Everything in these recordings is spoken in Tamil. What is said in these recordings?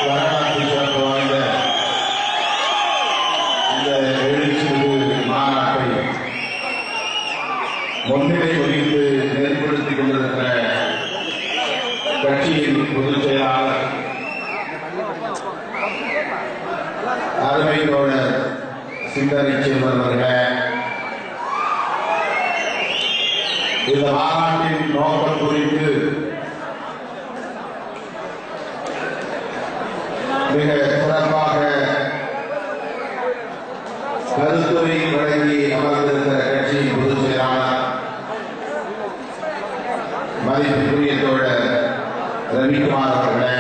வரலாற்று சிறப்பு வாய்ந்த இந்த எழுச்சிமிகு மாநாட்டை முன்னிலை வகித்து ஏற்படுத்திக் கொண்டிருக்கிற கட்சியின் பொதுச் செயலாளர் அருமை தோழர் சிந்தனை செல்வர் அவர்களே, இந்த மாநாட்டின் நோக்கம் குறித்து மிக சிறப்பாக கருத்துரை வழங்கி அமர்ந்திருக்கிற கட்சியின் பொதுச் செயலாளர் மதிப்புக்குரிய தோழர் ரவிக்குமார் அவர்களே,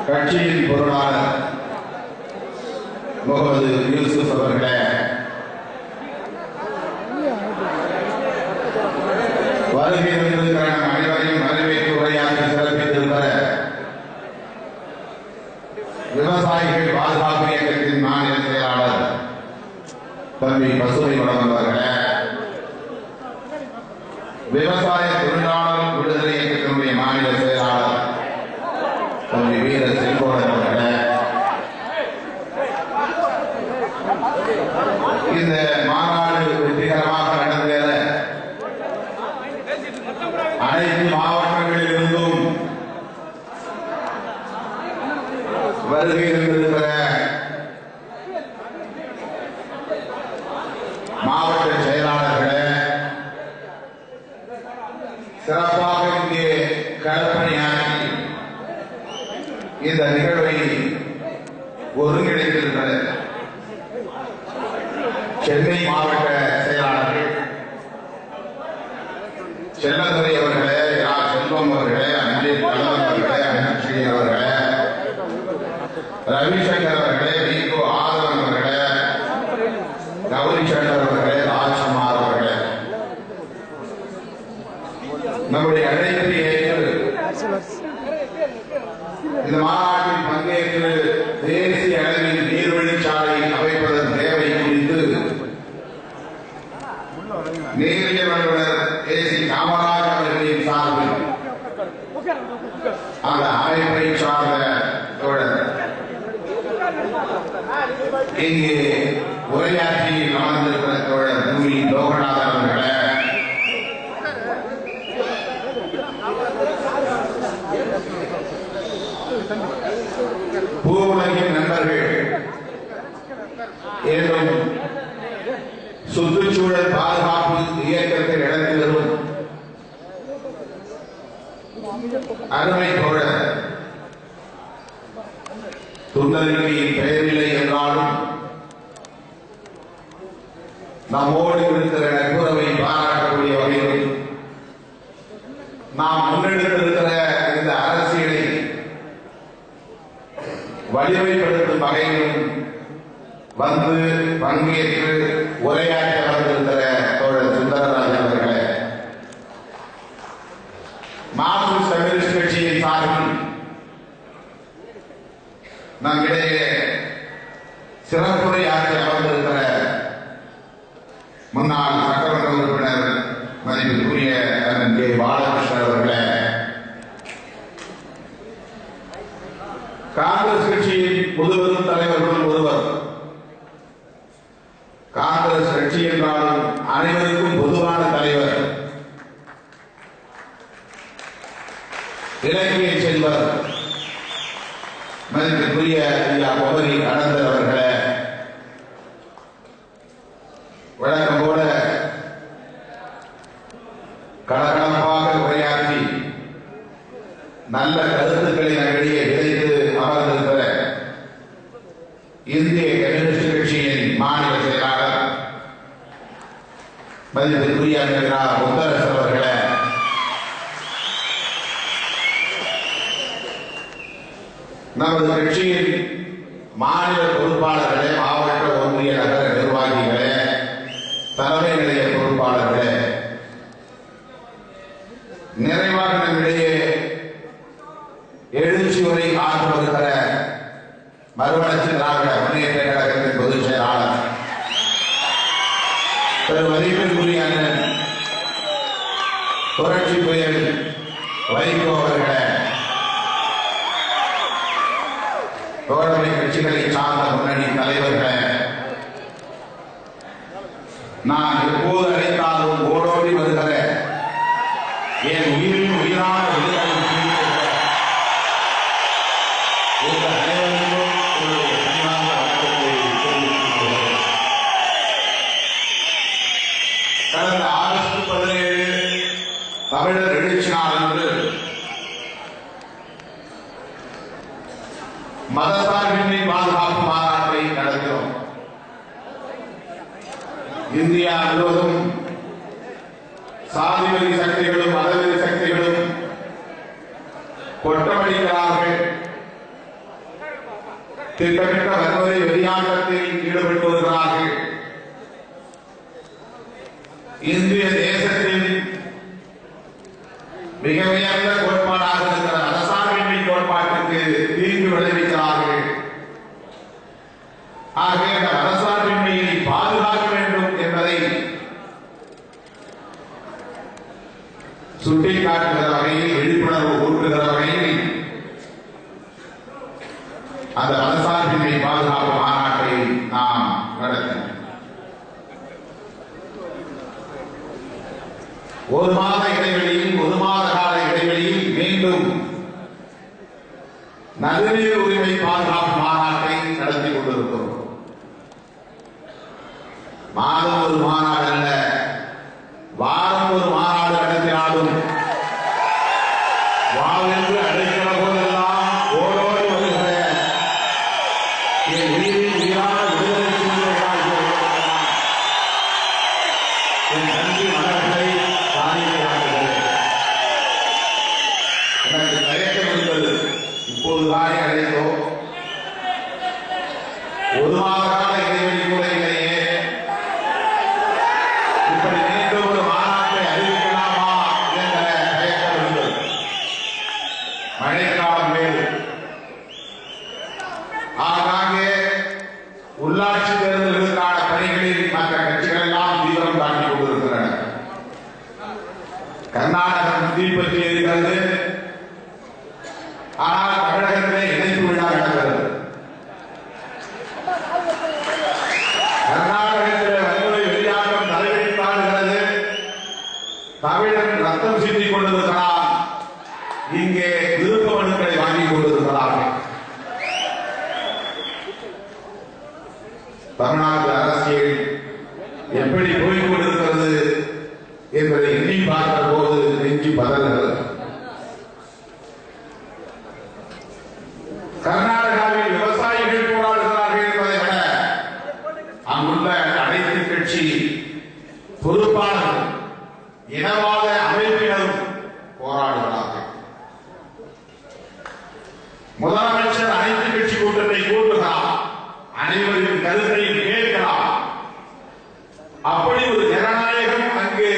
கட்சியின் பொருளாளர் முகமது யூசுப் அவர்களே, வருகை வந்திருக்கிற அனைவரையும் வரவேற்று உரையாற்றி சிறப்பித்திருக்கிற விவசாயிகள் பாதுகாப்பு இயக்கத்தின் மாநில செயலாளர் தம்பி பசுமை வளம் அவர்களே, விவசாய தொழிலாளர் விடுதலை இயக்கத்தினுடைய மாநில செயலாளர் தம்பி வீர செல்வன் அவர்களே, இந்த மாநாடு வெற்றிகரமாக நடந்தேற அனைத்து மாவட்டங்களிலிருந்தும் வருகை இருந்திருக்கிற மாவட்ட செயலாளர்களே, சிறப்பாக இங்கே களப்பணியாற்றி இந்த நிகழ்வை ஒருங்கிணைத்திருக்கிற சென்னை மாவட்ட செயலாளர்கள் செல்லதுரை அவர்களே, செல்வம் அவர்களே, அன்பில் கலவன் அவர்களே, அனஸ்ரீ அவர்களே, ரவிசங்கர் அவர்களே, வீகோ ஆதவன் அவர்களே, கௌரி சங்கர் அவர்களே, ராஜ்குமார் அவர்களே, நம்முடைய அழைப்பை ஏற்று இந்த மாநாட்டில் பங்கேற்று தேசிய அளவில் நீர்வழிச்சாலை அமைப்பதன் தேவை குறித்து நீரியல் வல்லுநர் ஏசி காமராஜ் அவர்களின் சார்பில் அந்த அமைப்பை சார்ந்த தோழர் இங்கே உரையாற்றி அமர்ந்திருக்கிற தோழர் பூமி லோகநாதன் அவர்களே, பூவுலகின் நண்பர்கள் என்றும் சுற்றுச்சூழல் பாதுகாப்பு இயக்கத்தில் நடந்து வரும் அருமை தோழர் துண்டறிக்கையின் பெயரில்லை என்றாலும் நம்மோடு இருக்கிற நட்புறவை பாராட்டக்கூடிய வகையில் நாம் முன்னெடுத்திருக்கிற இந்த அரசியலை வலிமைப்படுத்தும் வகையிலும் வந்து பங்கேற்று உரையாற்ற வந்திருக்கிற தோழர் சுந்தரராஜன் அவர்களே, மார்க்சிஸ்ட் கம்யூனிஸ்ட் கட்சியின் சார்பில் நம்மிடையே சிறப்புரையாற்றி அமர்ந்திருக்கிற முன்னாள் சட்டமன்ற உறுப்பினர் மதிப்புக்குரிய கே பாலகிருஷ்ணன் அவர்களே, காங்கிரஸ் கட்சியின் முதுபெரும் தலைவர்கள் ஒருவர், காங்கிரஸ் கட்சி என்றாலும் அனைவருக்கும் பொதுவான தலைவர், இலக்கிய செல்வர் மதிப்புக்குரிய ஐயா பொவரி அனந்தர் அவர்களே, வழக்கம் போல கலகலப்பாக உரையாற்றி நல்ல கருத்துக்களை நம்மிடையே விதைத்து அமர்ந்திருக்கிற இந்திய கம்யூனிஸ்ட் கட்சியின் மாநில செயலாளர் மதிப்புக்குரிய முத்தரசு அவர்களே, நமது கட்சியின் மாநில பொறுப்பாளர்களே, மாவட்ட ஒன்றிய நகர நிர்வாகிகளே, தலைமை நிலைய பொறுப்பாளர்களே, நிறைவாக நம்மிடையே எழுச்சி உரை ஆற்ற வருகிற மறுமலர்ச்சி திராவிட முன்னேற்ற கழகத்தின் பொதுச் செயலாளர் திரு மதிப்பிற்குரிய அண்ணன் புரட்சி புயல் வைகோ அவர்களே, தோழமை கட்சிகளை சார்ந்த முன்னணி தலைவர்களை நான் எப்போது அழைத்தாலும் ஓடோடி வருகிற என் உயிரின் உயிரான கடந்த ஆகஸ்ட் 17 தமிழர் எழுச்சி நாள் அன்று மதசார்பின்மை பாதுகாப்பு மாநாட்டை நடத்தினோம். இந்தியா முழுவதும் சாதிவெறி சக்திகளும் மதவெறி சக்திகளும் கொட்டமடிக்கிறார்கள். திட்டமிட்ட வன்முறை வெளியாட்டத்தில் ஈடுபட்டு வருகிறார்கள். இந்திய தேசத்தில் மிக உயர்ந்த கோட்பாடாக இருக்கிற மதசார்பின்மை கோட்பாட்டிற்கு தீங்கு விளைவிக்கிறார்கள். ஆகவே அந்த மதசார்பின்மையை பாதுகாக்க வேண்டும் என்பதை சுட்டிக்காட்டுகிற வகையில், விழிப்புணர்வு ஊட்டுகிற வகையில் அந்த மதசார்பின்மை பாதுகாப்பு மாநாட்டை நாம் நடத்தினோம். ஒரு மாத இடைவெளியில், ஒரு மாத கால இடைவெளியில் மீண்டும் நடுநீர் உரிமை பாதுகாப்பு மாநாட்டை நடத்தி கொண்டிருக்கிறோம். மாதம் ஒரு மாநாடு அல்ல, வாரம் ஒரு மாநாடு நடத்தினாலும் வாழ்ந்து அழைக்கிற போதெல்லாம் ஓடோடி வருகிற என் உயிரின் உயிரான விடுதலை சிறுத்தைகளாகிய என் நன்றி மலர்களை சாதிக்கிறார்கள். எனக்கு தயக்கம் இருந்தது. இப்போதுதானே அழைத்தோம், ஒரு மாத கால இடைவெளி கூட இல்லையே, இப்படி மீண்டும் ஒரு மாநாட்டை அறிவிக்கலாமா என்ற தயக்கம் இருந்தது. மழைக்காலம் வேறு. ஆங்காங்கே உள்ளாட்சி தேர்தல்களுக்கான பணிகளில் மற்ற கட்சிகள் எல்லாம் தீவிரம் காட்டிக் கொண்டிருக்கின்றன. கர்நாடகம் தீப்பற்றி இருக்கிறது. ஆனால் தமிழகத்திலே இணைப்பு விழா நடக்கிறது. கர்நாடகத்திலே வன்முறை வெளியாட்டம் தலைவெடுத்தாடுகிறது. தமிழன் ரத்தம் சிந்திக் கொண்டிருக்கிறான். இங்கே விருப்ப மனுக்களை வாங்கிக் கொண்டிருக்கிறார்கள். தமிழ்நாட்டு அரசியல் எப்படி போய்க் கொண்டிருக்கிறது என்பதை எண்ணி பார்க்கிற போது நெஞ்சு பதறுகிறது. கர்நாடகாவில் விவசாயிகள் போராடுகிறார்கள் என்பதை விட அங்குள்ள அனைத்து கட்சி பொறுப்பாளர்கள், இனவாத அமைப்பினரும் போராடுகிறார்கள். முதலமைச்சர் அனைத்து கட்சி கூட்டத்தை கூட்டுகிறார். அனைவரின் கருத்தையும் கேட்கிறார். அப்படி ஒரு ஜனநாயகம் அங்கே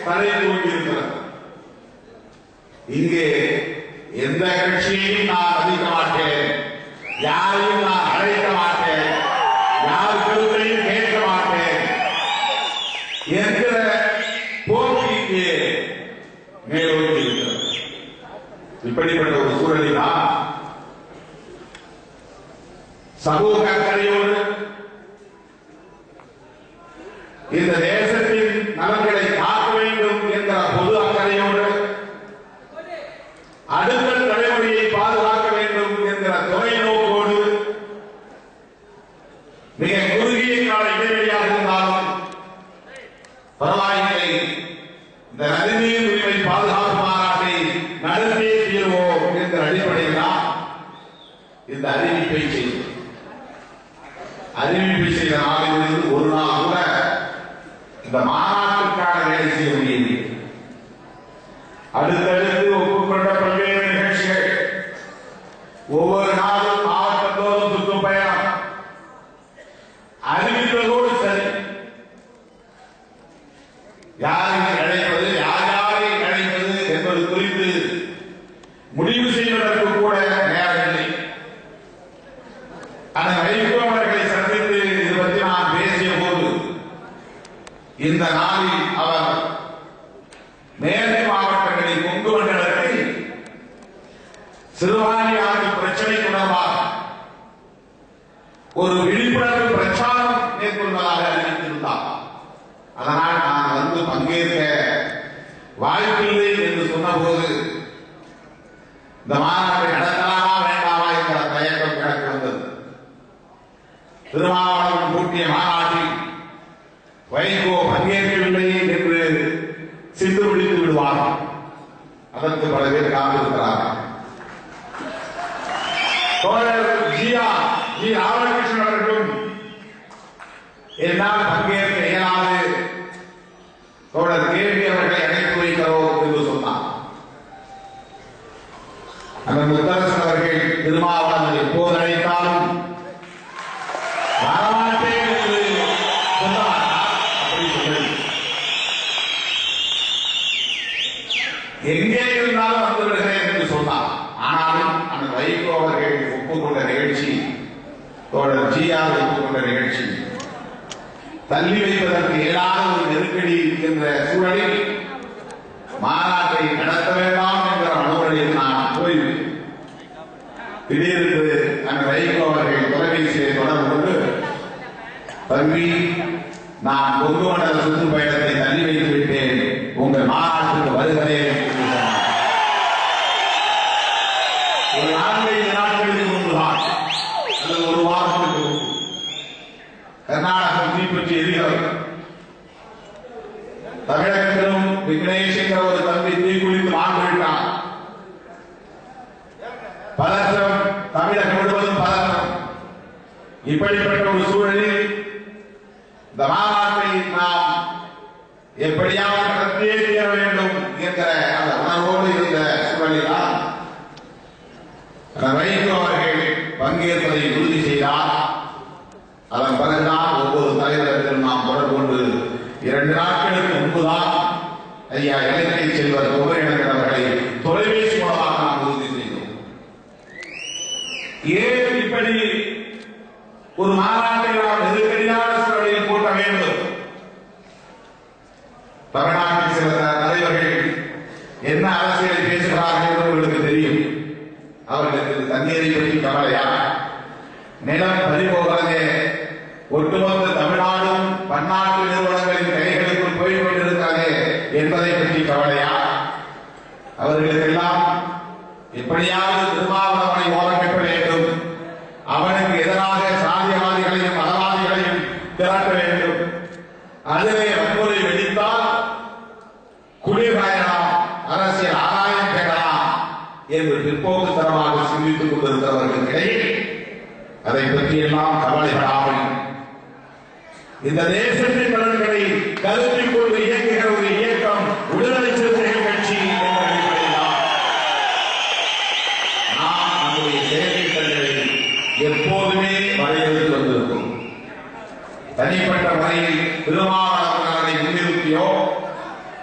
தலை தூங்கியிருக்கிறது. இங்கே எந்த கட்சியையும் நான் மதிக்க மாட்டேன், யாரையும் நான் அழைக்க மாட்டேன், யார் கருத்தையும் கேட்க மாட்டேன் என்கிற போக்கு இங்கே மேலோங்கி இருக்கிறது. இப்படிப்பட்ட ஒரு சூழலில் சமூக அக்கறையோடு இந்த தேசத்தின் நலன்களை காக்க வேண்டும் என்ற பொது அக்கறையோடு அடுத்த தலைமுறையை பாதுகாக்க வேண்டும் என்கிற தொலைநோக்கோடு மிக குறுகிய கால இடைவெளியாக இருந்தாலும் பரவாயில்லை, இந்த நதிநீர் உரிமை பாதுகாப்பு மாநாட்டை நடத்தியே தீர்வோம் என்ற அடிப்படையில் தான் இந்த அறிவிப்பை செய்தோம். அறிவிப்பை செய்த நாளிலிருந்து ஒரு நாள் கூட இந்த மாநாட்டுக்கான வேலை செய்ய முடியவில்லை. அடுத்தடுத்து ஒப்புக்கொண்ட பல்வேறு நிகழ்ச்சிகள், ஒவ்வொரு நாளும் மாவட்டத்தோறும் சுற்றும் பயணம் அறிவிப்பதோடு சரி, யாரை அழைப்பது, யாரை அழைப்பது என்பது குறித்து முடிவு செய்வதற்கு கூட நேரமில்லை. அந்த வைகோவர்களை சந்தித்து இது பற்றி நான் பேசிய போது இந்த நாளில் அவர் மேற்கு மாவட்டங்களில் கொங்கு மண்டலத்தில் சிறுவாணி ஆற்று பிரச்சனை தொடர்பாக ஒரு விழிப்புணர்வு பிரச்சாரம் மேற்கொள்வதாக அறிவித்திருந்தார். அதனால் நான் வந்து பங்கேற்க வாய்ப்பில்லை என்று சொன்னபோது இந்த மாநாட்டை நடத்தலாமா வேண்டாமா என்ற தயக்கம் எனக்கு வந்தது. திருமாவளவன் கூட்டிய மாநாட்டில் வைகோ பங்கேற்கவில்லை என்று சிந்து பிடித்து விடுவார்கள். அதற்கு பல பேர் காத்திருக்கிறார்கள். தோழர் ஜி ராமகிருஷ்ணன் அவர்களும் என்னால் பங்கேற்க இயலாது, தோழர் கேள்வி அவர்களை அழைத்து வைக்கிறோம் என்று சொன்னார். அந்த முத்தரசன் அவர்கள் திருமாவளவன் எப்போது அழைத்தாலும் வரமாட்டேன் என்று சொன்னார். அப்படி சொல்லி எங்கே இருந்தாலும் வந்து விடுகிறேன் என்று சொன்னார். ஆனாலும் அந்த வைகோ அவர்கள் ஒப்புக்கொண்ட நிகழ்ச்சி, தோழர் ஜிஆர் ஒப்புக்கொண்ட நிகழ்ச்சி தள்ளி வைப்பதற்கு இயலாத ஒரு நெருக்கடி என்ற சூழலில் மாநாட்டை நடத்த வேண்டாம் என்ற மனோரையில் நான் போய் திடீரென்று அந்த வைகோ அவர்கள் தொலைபேசியை தொடர்பு கொண்டு, தம்பி, நான் கொங்கு மண்டல சுற்றுப்பயணத்தை தள்ளி வைத்து விட்டேன், உங்கள் மாநாட்டுக்கு வருகிறேன் என்று சொன்னார். ஒரு 4-5 நாட்களுக்கு முன்புதான் அல்லது ஒரு வாரத்திற்கு முன்பு கர்நாடகம் தீப்பற்றி எரிகிறது. தமிழகத்திலும் விக்னேஷ் என்ற ஒரு தம்பி தீக்குளித்து மாண்டுவிட்டான். பதற்றம், தமிழகம் முழுவதும் பதற்றம். இப்படிப்பட்ட ஒரு சூழலில் இந்த மாநாட்டை நாம் எப்படியாவது நடத்தியே தீர வேண்டும் என்கிற அந்த உணர்வோடு இருந்த சூழலில் வைகோ அவர்கள் பங்கேற்பதை உறுதி செய்தார். அதன் பிறகுதான் ஒவ்வொரு தலைவர்களும் நாம் தொடர்பு கொண்டு 2 நாட்களுக்கு முன்புதான் ஐயா இலங்கை செல்வர் குமரேசன் அவர்களை தொலைபேசி மூலமாக நாம் உறுதி செய்தோம். ஏன் இப்படி ஒரு மாநாட்டை நாம் நெருக்கடியான சூழலில் கூட்ட வேண்டும்? தமிழ்நாட்டில் சில தலைவர்கள் என்ன அரசியலை பேசுகிறார்கள் என்று உங்களுக்கு தெரியும். அவர்களுக்கு தண்ணீரை பற்றி கவலையா, நிலம் பறிபோகிறதே, ஒட்டுமொத்த தமிழ்நாடும் பன்னாட்டு நிறுவனங்களின் கைகளுக்குள் போய் கொண்டிருக்கிறது என்பதை பற்றி கவலையா? அவர்களுக்கெல்லாம் எப்படியாவது திருமாவளவனை ஓரங்கட்ட வேண்டும், அவனுக்கு எதிராக சாதியவாதிகளையும் மதவாதிகளையும் திரட்ட வேண்டும், அதுவே வன்முறை வெடித்தால் குளிர்காயலாம், அரசியல் ஆதாயம் பெறலாம் என்று பிற்போக்குத்தனமாக சிந்தித்துக் கொண்டிருக்கிறவர்களுக்கிடையே அதை பற்றியெல்லாம் கவலைப்படாமல் இந்த தேசத்தின் பலன்களை கருத்தில் கொண்டு இயங்குகிற ஒரு இயக்கம் விடுதலை சிறுத்தைகள் கட்சி என்ற அடிப்படையில் நாம் நம்முடைய செயல்களை எப்போதுமே வரையறுத்து வந்திருக்கும். தனிப்பட்ட முறையில் திருமாவளவன் நலனை முன்னிறுத்தியோ,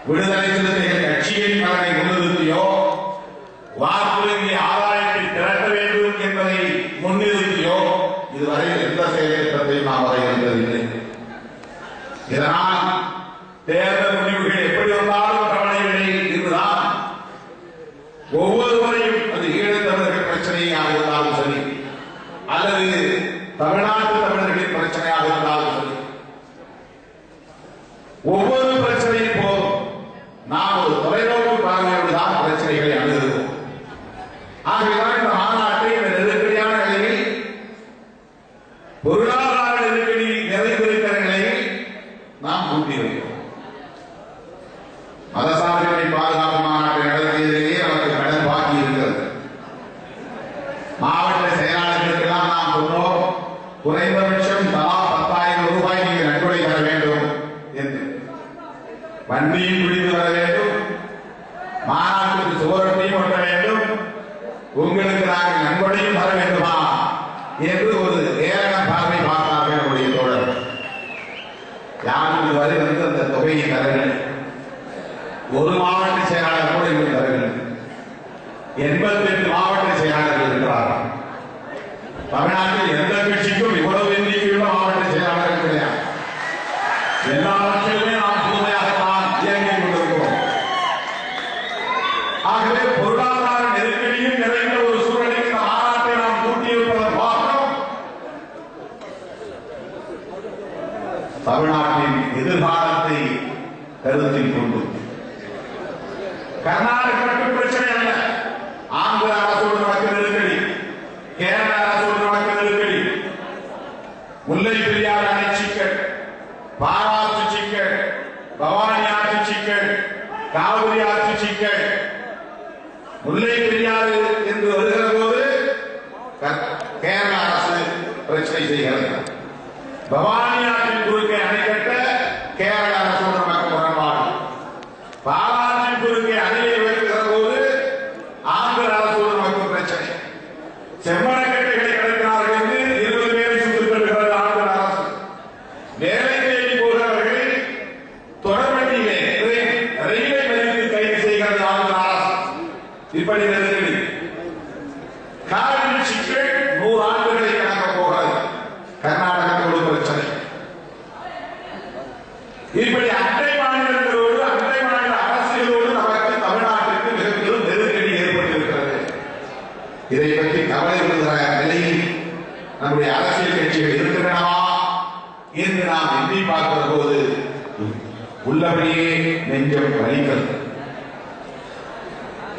விடுதலை சிறுத்தைகள் கட்சியின் நலனை முன்னிறுத்தியோ, வாக்குறுதி ஆதாயத்தை திரட்ட வேண்டும் என்பதை முன்னிறுத்தியோ இதுவரையில் எந்த செயல்திட்டத்தையும் நாம் வரையறுத்ததில்லை. இதனால் தேர்தல் முடிவுகள் எப்படி வந்தாலும் கவலையில்லை என்றுதான் ஒவ்வொரு முறையும் அது ஈழத்தமிழர்கள் பிரச்சனையாக இருந்தாலும் சரி, அல்லது தமிழ்நாட்டு தமிழர்களின் பிரச்சனையாக இருந்தாலும் சரி, ஒவ்வொரு பிரச்சனையும் போதும் நாம் ஒரு தொலைநோக்கு பார்வையோடு தான் பிரச்சனைகளை அணுகுவோம். ஆகவேதான் இந்த மாநாட்டை இந்த நெருக்கடியான நிலையில், பொருளாதார நெருக்கடி நிறைந்திருக்கிற நிலையில் நாம் கூட்டியிருக்கிறோம். மதசார்பின்மை பாதுகாப்பு மாநாட்டை நடத்தியதிலேயே நமக்கு கடன் பாக்கி இருக்கிறது. மாவட்ட செயலாளர்களுக்கெல்லாம் நாம் சொன்னோம், குறைந்தபட்சம் தலா 10,000 ரூபாய் நீங்கள் நன்கொடை தர வேண்டும் என்று. வண்டியும் பிடித்து வர வேண்டும், மாநாட்டுக்கு சுவரொட்டியும் ஒட்ட வேண்டும், உங்களுக்கு நாங்கள் நன்கொடையும் தர வேண்டுமா என்று ஒரு ஏளன பார்வை பார்த்தார்கள் நம்முடைய தோழர். யாருக்கு வரை வந்து அந்த தொகையை தரவில்லை. ஒரு மாவட்ட செயலாளர் கூட இங்கு தரவில்லை. 88 மாவட்ட செயலாளர்கள் இருக்கிறார்கள். தமிழ்நாட்டில் எந்த கட்சிக்கும் இவ்வளவு எண்ணிக்கையுள்ள மாவட்ட செயலாளர்கள் கிடையாது. எல்லாவற்றிலுமே நாம் புதுமையாகத்தான் இயங்கிக் கொண்டிருக்கிறோம். ஆகவே பொருளாதார நெருக்கடியும் நிறைந்த ஒரு சூழலில் இந்த மாநாட்டை நாம் கூட்டியிருப்பதன் பார்க்கிறோம். தமிழ்நாட்டின் எதிர்காலத்தை கருத்தில் கொண்டு கர்நாடக மட்டும் பிரச்சனை அல்ல, ஆந்திர அரசோடு நடக்க நெருக்கடி, கேரள அரசோடு நடக்க நெருக்கடி, முல்லை பெரியாறு அணை சிக்கல், பாராட்டு சிக்கல், பவானி ஆற்று சிக்கல், காவிரி ஆற்று சிக்கல், முல்லை பெரியாறு என்று வருகிற போது கேரள அரசு பிரச்சனை செய்கிறது. பவானி ஆற்றின் குறுக்கே அணை கட்ட கேரள அரசோடு நமக்கு முரண்பாடு. பாலாற்றின் குறுக்கே அணையை வைக்கிற போது ஆந்திர அரசோடு நமக்கு பிரச்சனை. செம்மரக்கட்டைகளை கடத்தினார்கள் என்று 20 பேரை சுட்டுக் கொள்கிறது ஆந்திர அரசு. வேலை தேடி போகிறவர்களை தொடர்பட்டியிலே ரயிலை மதித்து கைது செய்கிறது ஆந்திர அரசு. இப்படி நெருக்கடி. காவிரி சிக்கல் 100 ஆண்டுகளை கடக்க போகிறது. கர்நாடகத்தோடு பிரச்சனை. இப்படி அண்டை மாநிலங்களோடு அண்டை மாநில அரசியலோடு நமக்கு தமிழ்நாட்டுக்கு மிக பெரும் நெருக்கடி ஏற்பட்டிருக்கிறது. இதை பற்றி கவலைப்படுகிற நிலையில் நம்முடைய அரசியல் கட்சிகள் இருக்கின்றனவா என்று நாம் எண்ணி பார்க்கிற போது உள்ளபடியே நெஞ்சம் வலிக்கிறது.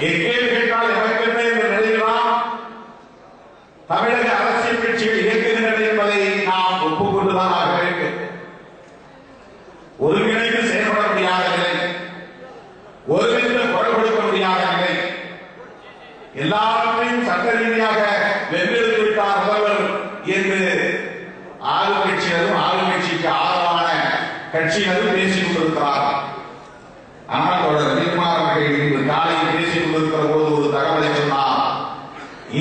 எங்கேயும் கேட்டால் எமக்கு என்ன என்ற நிலையில்தான் தமிழக அரசியல் கட்சிகள் இயக்குகின்றன என்பதை நாம் ஒப்புக்கொண்டுதான் ஆக வேண்டும். ஒருங்கிணைந்து செயல்பட முடியாத நிலை, ஒருங்கிணைந்து குரல் கொடுக்க முடியாத நிலை, எல்லாவற்றையும் சட்ட ரீதியாக வென்றெடுத்து விட்டார் முதல்வர் என்று ஆளுங்கட்சியினரும் ஆளுங்கட்சிக்கு ஆதரவான கட்சியினரும் பேசிக் கொண்டிருக்கிறார்கள். ஆனால் தொடர் ரவிக்குமார் அவர்கள் இன்று காலையில் பேசிக் கொண்டிருக்கிற போது ஒரு தகவலை சொன்னார்.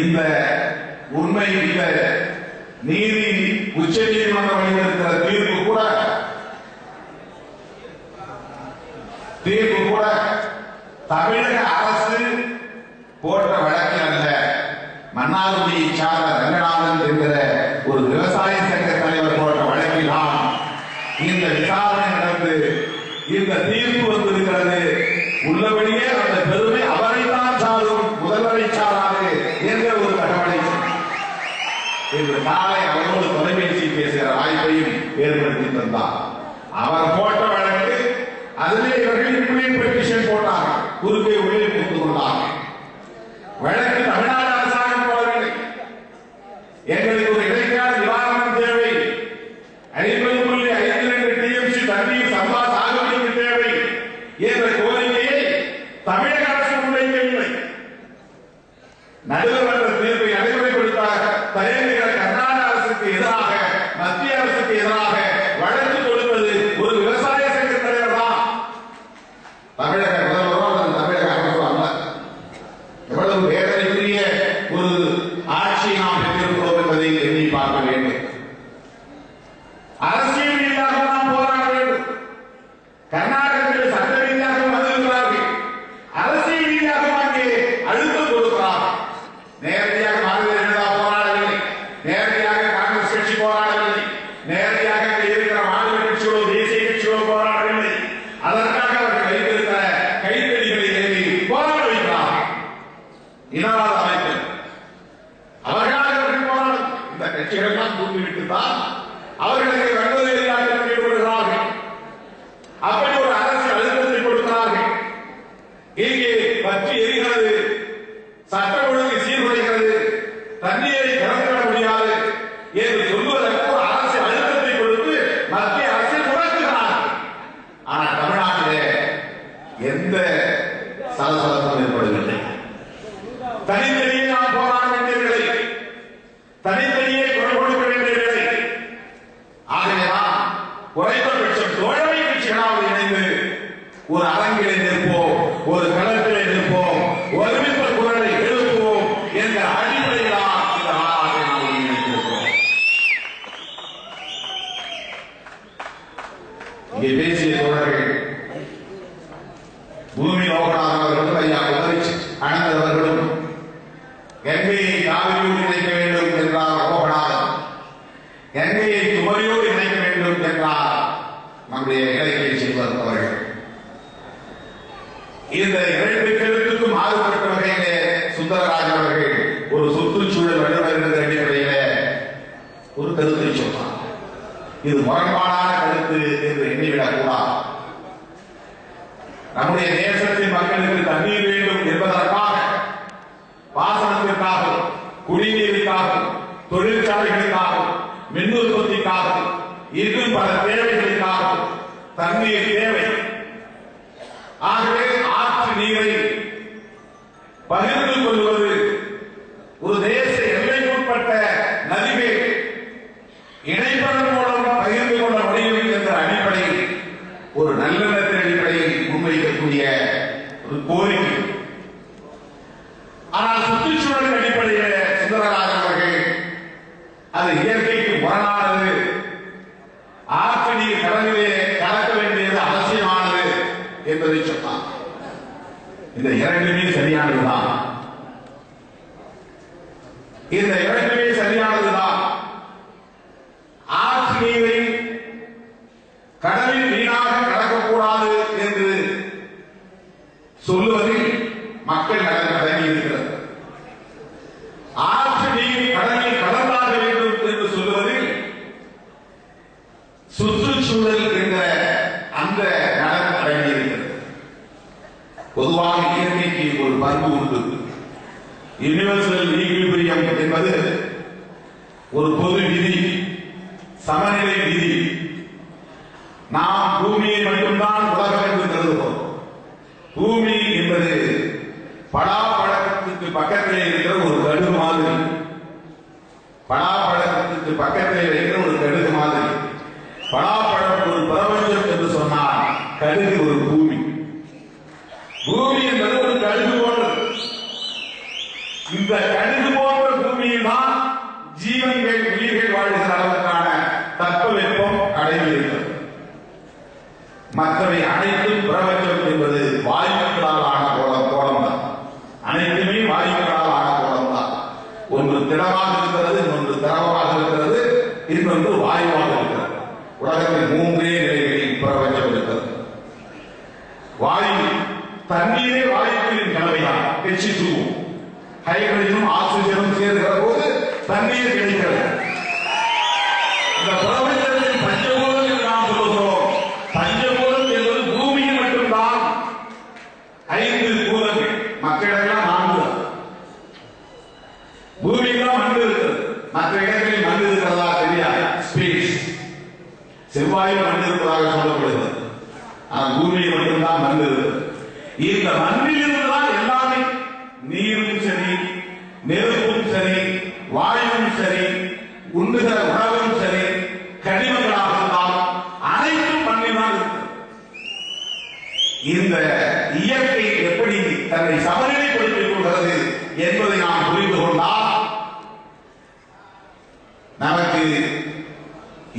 இந்த உண்மை இந்த நீதி உச்ச நீதிமன்றம் வழங்கியிருக்கிற தீர்ப்பு கூட தமிழக அரசு போட்ட வழக்கில் அல்ல, மன்னார்குடியை சார்ந்த ரங்கநாதன் என்கிற ஒரு விவசாய சங்க தலைவர் போட்ட வழக்கில் தான் இந்த விசாரணை நடந்து இந்த தீர்ப்பு வந்திருக்கிறது. உள்ளபடியே அந்த பெருமை அவரைத்தான் சாரும், முதல்வரை சாராது என்ற ஒரு தகவலை இன்று காலை அவரோடு தொலைபேசி பேசுகிற வாய்ப்பையும் ஏற்படுத்தி தந்தார். அவர் போட்ட வழக்கு அதிலே இவர்கள் இம்ப்ளீட் பெட்டிஷன் போட்டார்கள், குறுக்கே உள்ளே புகுந்து கொண்டார்கள். வழக்கு தமிழ்நாடு அரசாங்கம் போடவில்லை. எங்களுக்கு ஒரு இடைக்கால நிவாரணம் தேவை, 50.52 TMC தண்ணீர் சம்பா சாகுபடிக்கு தேவை என்ற கோரிக்கையை தமிழக அரசு முன்வைக்கவில்லை. நடுவர்மன்ற தீர்ப்பை நடைமுறைப்படுத்த தயங்குகிற கர்நாடக அரசுக்கு எதிராக மத்திய அரசுக்கு எதிராக வழக்கு கொடுப்பது ஒரு விவசாய சங்க தலைவர் தான், தமிழக முதல்வரோ அல்லது தமிழக அரசோ அல்ல. எவ்வளவு வேதனைக்குரிய ஒரு ஆட்சியை நாம் பெற்றிருக்கிறோம் என்பதை எண்ணி பார்க்க வேண்டும். அரசியல் ரீதியாக நாம் போராட வேண்டும். கர்நாடகத்தில் சட்ட ரீதியாக வந்திருக்கிறார்கள், அரசியல் ரீதியாக அங்கே அழுத்தம் கொடுக்கிறார்கள். நேரடியாக பாரதிய ஜனதா போராடவில்லை, நேரடியாக காங்கிரஸ் கட்சி போராடவில்லை, நேரடியாக இருக்கிற மாநில கட்சிகளோ தேசிய கட்சிகளோ போராடவில்லை. அதற்காக அவர்கள் வைத்திருக்கிற கைத்தடிகளை ஏறி போராட வைக்கிறார்கள். இனவாத அமைப்பில் அவர்களாக அவர்கள் போராடும் இந்த கட்சிகள் தான் தூண்டிவிட்டுத்தான் அவர்களுக்கு வன்முறை இல்லாமல் ஈடுபடுகிறார்கள். அப்படி ஒரு அரசு அழுத்தத்தை கொடுக்கிறார்கள். இங்கே பற்றி எரிகிறது, சட்ட ஒழுங்கு சீர்குலைகிறது, தண்ணீரை திறந்துவிட முடியாது என்று சொல்வதற்கு ஒரு அரசு அழுத்தத்தை கொடுத்து மத்திய அரசை முடக்குகிறார்கள். ஆனால் தமிழ்நாட்டிலே எந்த சலசலப்பும் ஏற்படவில்லை. தனித்தனியே நாம் போராட வேண்டியதில்லை, தனித்தனியே குரல் கொடுக்க வேண்டியதில்லை. ஆகவேதான் குறைந்தபட்சம் தோழமை கட்சிகளால் இணைந்து ஒரு அரங்கிலே நிற்போம், ஒரு களத்திலே நிற்போம், ஒருமித்த குரலை எழுப்புவோம் என்ற அடிப்படையில்தான் இந்த நாளாக நாம் ஒருங்கிணைத்திருக்கிறோம். இங்கே பேசிய தோழர்கள் பூமி லோகநாதன் அவர்களும் ஐயா உதவி அணைந்தவர்களும் கங்கையை காவிரியோடு இணைக்க வேண்டும் என்றார் லோகநாதன், கங்கையை குமரியோடு இணைக்க வேண்டும் என்றார் நம்முடைய இலக்கிய செல்வர் அவர்கள். இந்த இரண்டு கருத்துக்கும் மாறுபட்ட வகையிலே சுந்தரராஜ் அவர்கள் ஒரு சுற்றுச்சூழல் வல்லுநர் என்ற அடிப்படையிலே ஒரு கருத்தை சொன்னார். இது முரண்பாடான கருத்து என்று எண்ணிவிடக் கூடாது. நம்முடைய தேசத்தின் மக்களுக்கு தண்ணீர் வேண்டும் என்பதற்காக, பாசனத்திற்காக, குடிநீருக்காக, தொழிற்சாலைகளுக்காக, மின் உற்பத்திக்காக, இன்னும் பல தேவைகளுக்காக தண்ணீர் தேவை. ஆகவே ஆற்று நீரை பகிர்ந்து கொள்வது ஒரு தேச எல்லைக்குட்பட்ட நதிகள் இணைப்பதன் மூலம் பகிர்ந்து கொள்ள முடியும் என்ற அடிப்படையில் ஒரு நல்லெண்ணத்தின் அடிப்படையில் முன்வைக்கக்கூடிய ஒரு கோரிக்கை. ஆனால் சுற்றுச்சூழல் அடிப்படையில் சுந்தரராஜன் அவர்கள் அது இயற்கைக்கு முரணானது, ஆற்று நீர் கடலிலே கலக்க வேண்டியது அவசியமானது என்பதை சொன்னார். இந்த இரண்டுமே சரியானதுதான். இந்த இரண்டுமே சரியானதுதான். ஆற்று நீரை கடலில் வீணாக கலக்கக்கூடாது என்று சொல்லுவதில் மக்கள் நலன் அடங்கி இருக்கிறது. ஆற்று நீர் கடலில் கலந்தாக வேண்டும் என்று சொல்லுவதில் சுற்றுச்சூழல் என்ற அந்த நலன் அடங்கி இருக்கிறது. பொதுவாக இயற்கைக்கு ஒரு பண்பு உண்டு. யுனிவர்சல் ஈக்விலிபிரியம் என்பது ஒரு பொது விதி, சமநிலை விதி. நாம் பூமியை மட்டும்தான் உலகம் என்று கருதுவோம். பூமி என்பது பலாப்பழத்துக்கு பக்கத்திலே இருக்கிற ஒரு கடுகு மாதிரி. பலாப்பழத்துக்கு பக்கத்திலே இருக்கிற ஒரு கடுகு மாதிரி. பலாப்பழம் ஒரு பிரபஞ்சம் என்று சொன்னால் கடுகு ஒரு பூமி. பூமி என்பது ஒரு கடுகு போன்றது. இந்த கடுகு போன்ற பூமியில் தான் ஜீவன்கள், உயிர்கள் வாழ்கிற அளவுக்கான தட்பவெப்பம் அடைந்து இருக்கிறது. மற்றவை அனைத்தும் பிரபஞ்சம் என்பது வாயுக்களால் ஆன கோலம் தான். அனைத்துமே வாயுக்களால் ஆன கோலம் தான். ஒன்று திடமாக இருக்கிறது, இன்னொன்று திரவமாக இருக்கிறது, இன்னொன்று வாயுவாக இருக்கிறது. உலகத்தில் மூன்றே நிலைகளில் பிரபஞ்சம் இருக்கிறது. வாயு, தண்ணீரே வாயுக்களின் கலவைதான். H2O, ஹைட்ரஜனும் ஆக்சிஜனும் சேர்கிற போது தண்ணீர் கிடைக்கிறது. இந்த பிரபஞ்சத்தின் பஞ்சபூதம் என்று நாம் சொல்லுகிறோம். பஞ்சபூதம் என்பது பூமியில் மட்டும்தான் 5 பூதங்கள். மக்களிடெல்லாம் 4. பூமியில் தான் மண் இருக்கிறது. மற்ற இடங்களில் மண் இருக்கிறதா தெரியாது. ஸ்பேஸ், செவ்வாயில் மண் இருப்பதாக சொல்லப்படுகிறது. ஆனால் பூமியில் மட்டும்தான் மண் இருக்கிறது. இந்த மண்ணில் இருந்துதான் எல்லாமே, நீரும் சரி, நெருப்பும் சரி, வாயுவும் சரி, உண்ணுகிற உணவும் சரி, கனிமங்களாக இருந்தாலும் அனைத்தும் மண்ணில் தான் இருக்கு. இந்த இயற்கை எப்படி தன்னை சமநிலைப்படுத்திக் கொள்கிறது என்பதை நாம் புரிந்து கொண்டால் நமக்கு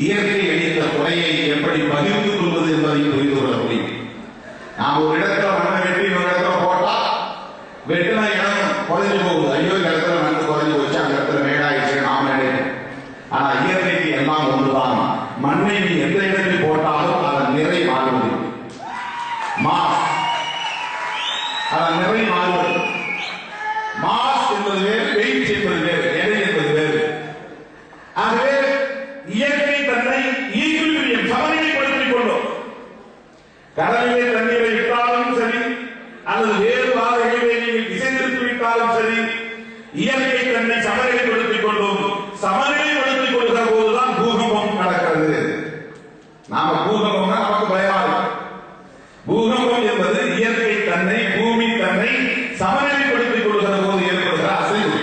இயற்கை அளித்த துறையை எப்படி பகிர்ந்து கொள்வது என்பதை புரிந்து கொள்ள முடியும். நாம் ஒரு இடத்துல மண்ணை வெட்டி இன்னொரு இடத்துல போட்டா வெட்டின இடம் குறைஞ்சு போகுது. ஐயோ, இந்த இடத்துல மண் குறைஞ்சு போச்சு, அந்த இடத்துல மேடாயிடுச்சு, நாம் மேடையும். ஆனா இயற்கைக்கு எல்லாம் ஒன்றுதான். மண்ணை நீ எந்த இடத்தில் போட்டாலும் அதன் நிறை மாறுவது. அதன் நிறை மாறுவது. மாஸ் என்பது வேறு, வெயிட் என்பது வேறு, எடை என்பது வேறு. ஆகவே இயற்கை தன்னை ஈக்விலிபிரியம், சமநிலைப்படுத்திக் கொண்டோம். கடலிலே தண்ணீரை விட்டாலும் சரி, அல்லது வேறு பாதைகளிலே நீங்கள் திசை திருப்பி விட்டாலும் சரி, இயற்கை தன்னை சமநிலைப்படுத்திக் கொண்டோம். சமநிலைப்படுத்திக் கொள்கிற போதுதான் பூகம்பம் நடக்கிறது. நாம பூகம்பம்னா நமக்கு பயமா இருக்கு. பூகம்பம் என்பது இயற்கை தன்னை, பூமி தன்னை சமநிலைப்படுத்திக் கொள்கிற போது ஏற்படுகிற அசைவு,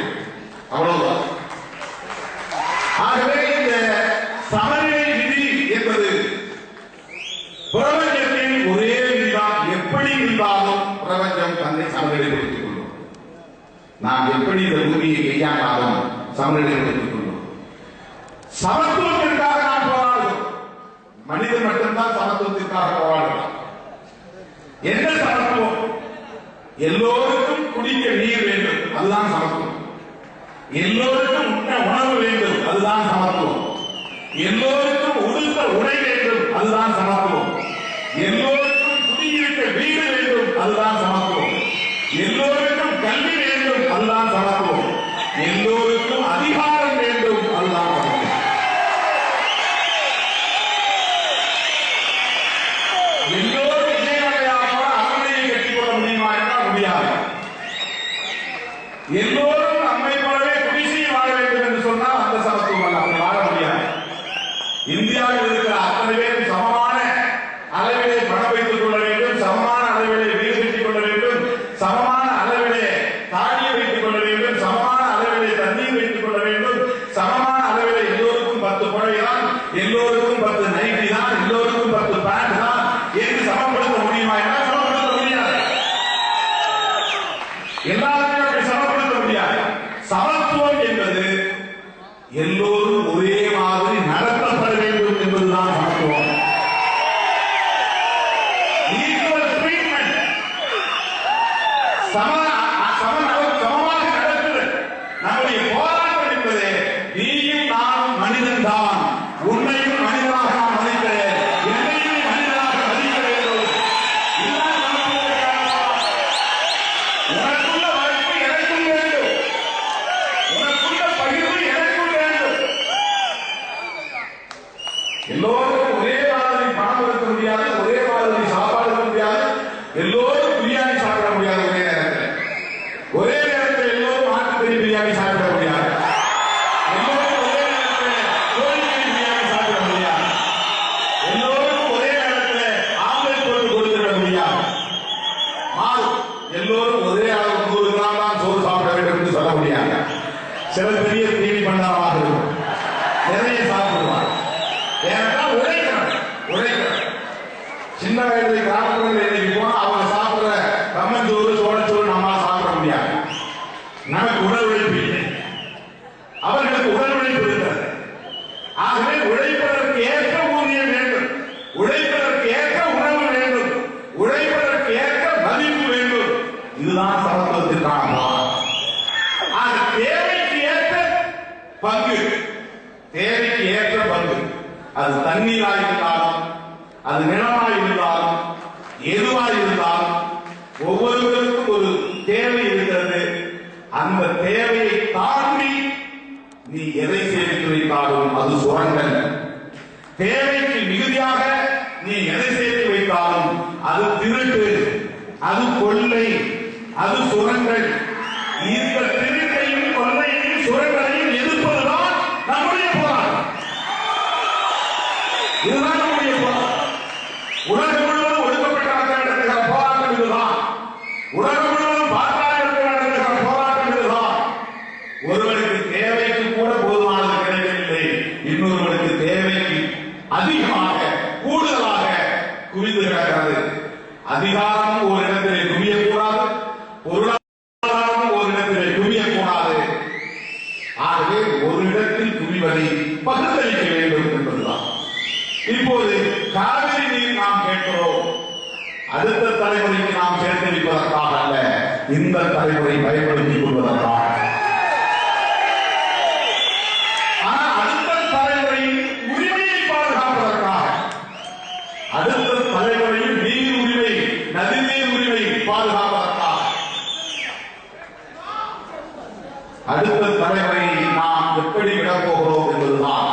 அவ்வளவுதான். ஆகவே இந்த சமநிலை விதி என்பது பிரபஞ்சத்தின் ஒரே விதிதான். எப்படி இருந்தாலும் பிரபஞ்சம் தன்னை சமநிலைப்படுத்திக் கொள்ளும். நாம் எப்படி இந்த பூமியை கையாண்டாலும் சமநிலைப்படுத்திக் கொள்ளும். சமத்துவத்திற்காக நாம் போராடுவோம். மனிதன் மட்டும்தான் சமத்துவத்திற்காக போராடுகிறான். என்ன சமத்துவம்? எல்லோருக்கும் குடிக்க நீர் வேண்டும், அதுதான் சமத்துவம். எல்லோருக்கும் உண்ண உணவு வேண்டும், அதுதான் சமத்துவம். எல்லோருக்கும் உடுத்த உடை வேண்டும், அதுதான் சமத்துவம். எல்லோருக்கும் குடியிருக்க வீடு வேண்டும், அதுதான் சமத்துவம். எல்லோருக்கும் கல்வி வேண்டும், அதுதான் சமத்துவம். எல்லோருக்கும் அதிகாரம் வேண்டும், அதுதான் சமத்துவம். எல்லோரும் நம்மை போலவே குடிசையில் வாழ வேண்டும் என்று சொன்னால் அந்த சமத்துவம் அல்ல, அப்படி வாழ முடியாது. இந்தியாவில் இருக்கிற அத்தனை பேரும் சமமான அளவிலே பணம் வைத்துக் கொள்ள வேண்டும், சமமான அளவிலே வீடு கட்டிக் கொள்ள வேண்டும், சமமான அளவிலே தாடியை வைத்துக் கொள்ள வேண்டும், சமமான அளவிலே தண்ணீர் வைத்துக் கொள்ள வேண்டும், சமமான அளவிலே எல்லோருக்கும் 10 புடவை தான், எல்லோருக்கும் 10 நைட்டி தான், எல்லோருக்கும் 10 பேண்ட் தான் என்று சமப்படுத்த முடியுமா? என்ன சமப்படுத்த முடியாது. எல்லாருக்கும் அப்படி சமப்படுத்த முடியாது. சமத்துவம் என்பது எல்லோரும் ஒரே மாதிரி நடத்தப்பட வேண்டும் என்பதுதான் சமத்துவம். ஈக்குவல் ட்ரீட்மெண்ட், சமமாக நடத்துதல். நம்முடைய போராட்டம் என்பது நீயும் நானும் மனிதன் தான், உன்னையும் மனிதனாக நான் மதிக்கிறேன், என்னையும் மனிதனாக மதிக்கிறேன். உனக்குள்ள வாய்ப்பு எனக்கும் வேண்டும், உனக்குள்ள பகிர்வு எனக்கும் வேண்டும். எல்லோரும் ஒரே மாதிரி பணம் கொடுக்க முடியாது, ஒரே மாதிரி சாப்பாடு கொடுக்க முடியாது, எல்லோரும் பிரியாணி சாப்பிட முடியாது. ஒரே நேரத்தில் எல்லோரும் ஆட்டுக்கறி பிரியாணி சாப்பிட முடியாது, எல்லோரும் ஒரே நேரத்தில் கோழிக்கறி பிரியாணி சாப்பிட முடியாது, எல்லோரும் ஒரே நேரத்தில் ஆம்லெட் போட்டு கொடுத்துட முடியாது. எல்லோரும் ஒரே அளவு 100 கிராம் தான் சோறு சாப்பிட வேண்டும் என்று சொல்ல முடியாது. சில பெரிய தீனி பண்டாரமாக இருக்கும், நிறைய சாப்பிடுவார். ஏனென்றால் உழைக்கணும். சின்ன வயதில் கிராமப்புறங்களில் போனா அவங்க சாப்பிடுற கம்மஞ்சோறு சோழச்சோறு நம்மளால சாப்பிட முடியாது. நமக்கு உடல் உழைப்பு இல்லை, அவர்களுக்கு உடல் உழைப்பு இருக்கிறது. ஆகவே உழைப்பதற்கு ஏற்ற ஊதியம் வேண்டும், உழைப்பதற்கு ஏற்ற உணவு வேண்டும், உழைப்பதற்கு ஏற்ற மதிப்பு வேண்டும். இதுதான் சமத்துவத்திற்கான தேவைக்கு ஏற்ற பங்கு, தேவைக்கு ஏற்ற பங்கு. அது தண்ணீராக இருந்தாலும், அது நிலமாக இருந்தாலும், எதுவாக இருந்தாலும் ஒவ்வொருவருக்கும் ஒரு தேவை இருக்கிறது. அந்த தேவையை தாண்டி நீ எதை சேமித்து வைத்தாலும் அது சுரண்டல். தேவைக்கு மிகுதியாக நீ எதை சேர்த்து வைத்தாலும் அது திருட்டு, அது கொள்ளை, அது சுரண்டல். இந்த திருட்டையும் கொள்ளையையும் சுரண்டலையும் எதிர்ப்பதுதான் நம்முடைய போராட்டம். இதுதான் நம்முடைய போராட்டம். உலகம் முழுவதும் ஒடுக்கப்பட்ட மக்கள் நடத்துகிற போராட்டம் இதுதான். உலகம் முழுவதும் பாட்டாளர்கள் நடத்துகிற போராட்டம் இதுதான். ஒருவருக்கு தேவைக்கு கூட போதுமானது கிடைக்கவில்லை, இன்னொருவருக்கு தேவைக்கு அதிகமாக கூடுதலாக குவிந்து கிடக்கிறது. அதிகாரம் ஒரு இடத்திலே குவியக்கூடாது, பொருளாதாரம் ஒரு இடத்திலே குவியக்கூடாது. ஆகவே ஒரு இடத்தில் குவிவதை பகிர்ந்தளிக்க வேண்டும் என்பதுதான். இப்போது காவிரி நீர் நாம் கேட்கிறோம், அடுத்த தலைமுறைக்கு நாம் சேர்த்தளிப்பதற்காக அல்ல, இந்த தலைமுறை பயன்படுத்திக் கொள்வதற்காக. ஆனால் அடுத்த தலைமுறையின் உரிமையை பாதுகாப்பதற்காக, அடுத்த தலைமுறையின் நீர் உரிமை, நதிநீர் உரிமை பாதுகாப்பதற்காக, அடுத்த தலைமுறையை நாம் எப்படி விடப் போகிறோம் என்பதுதான்.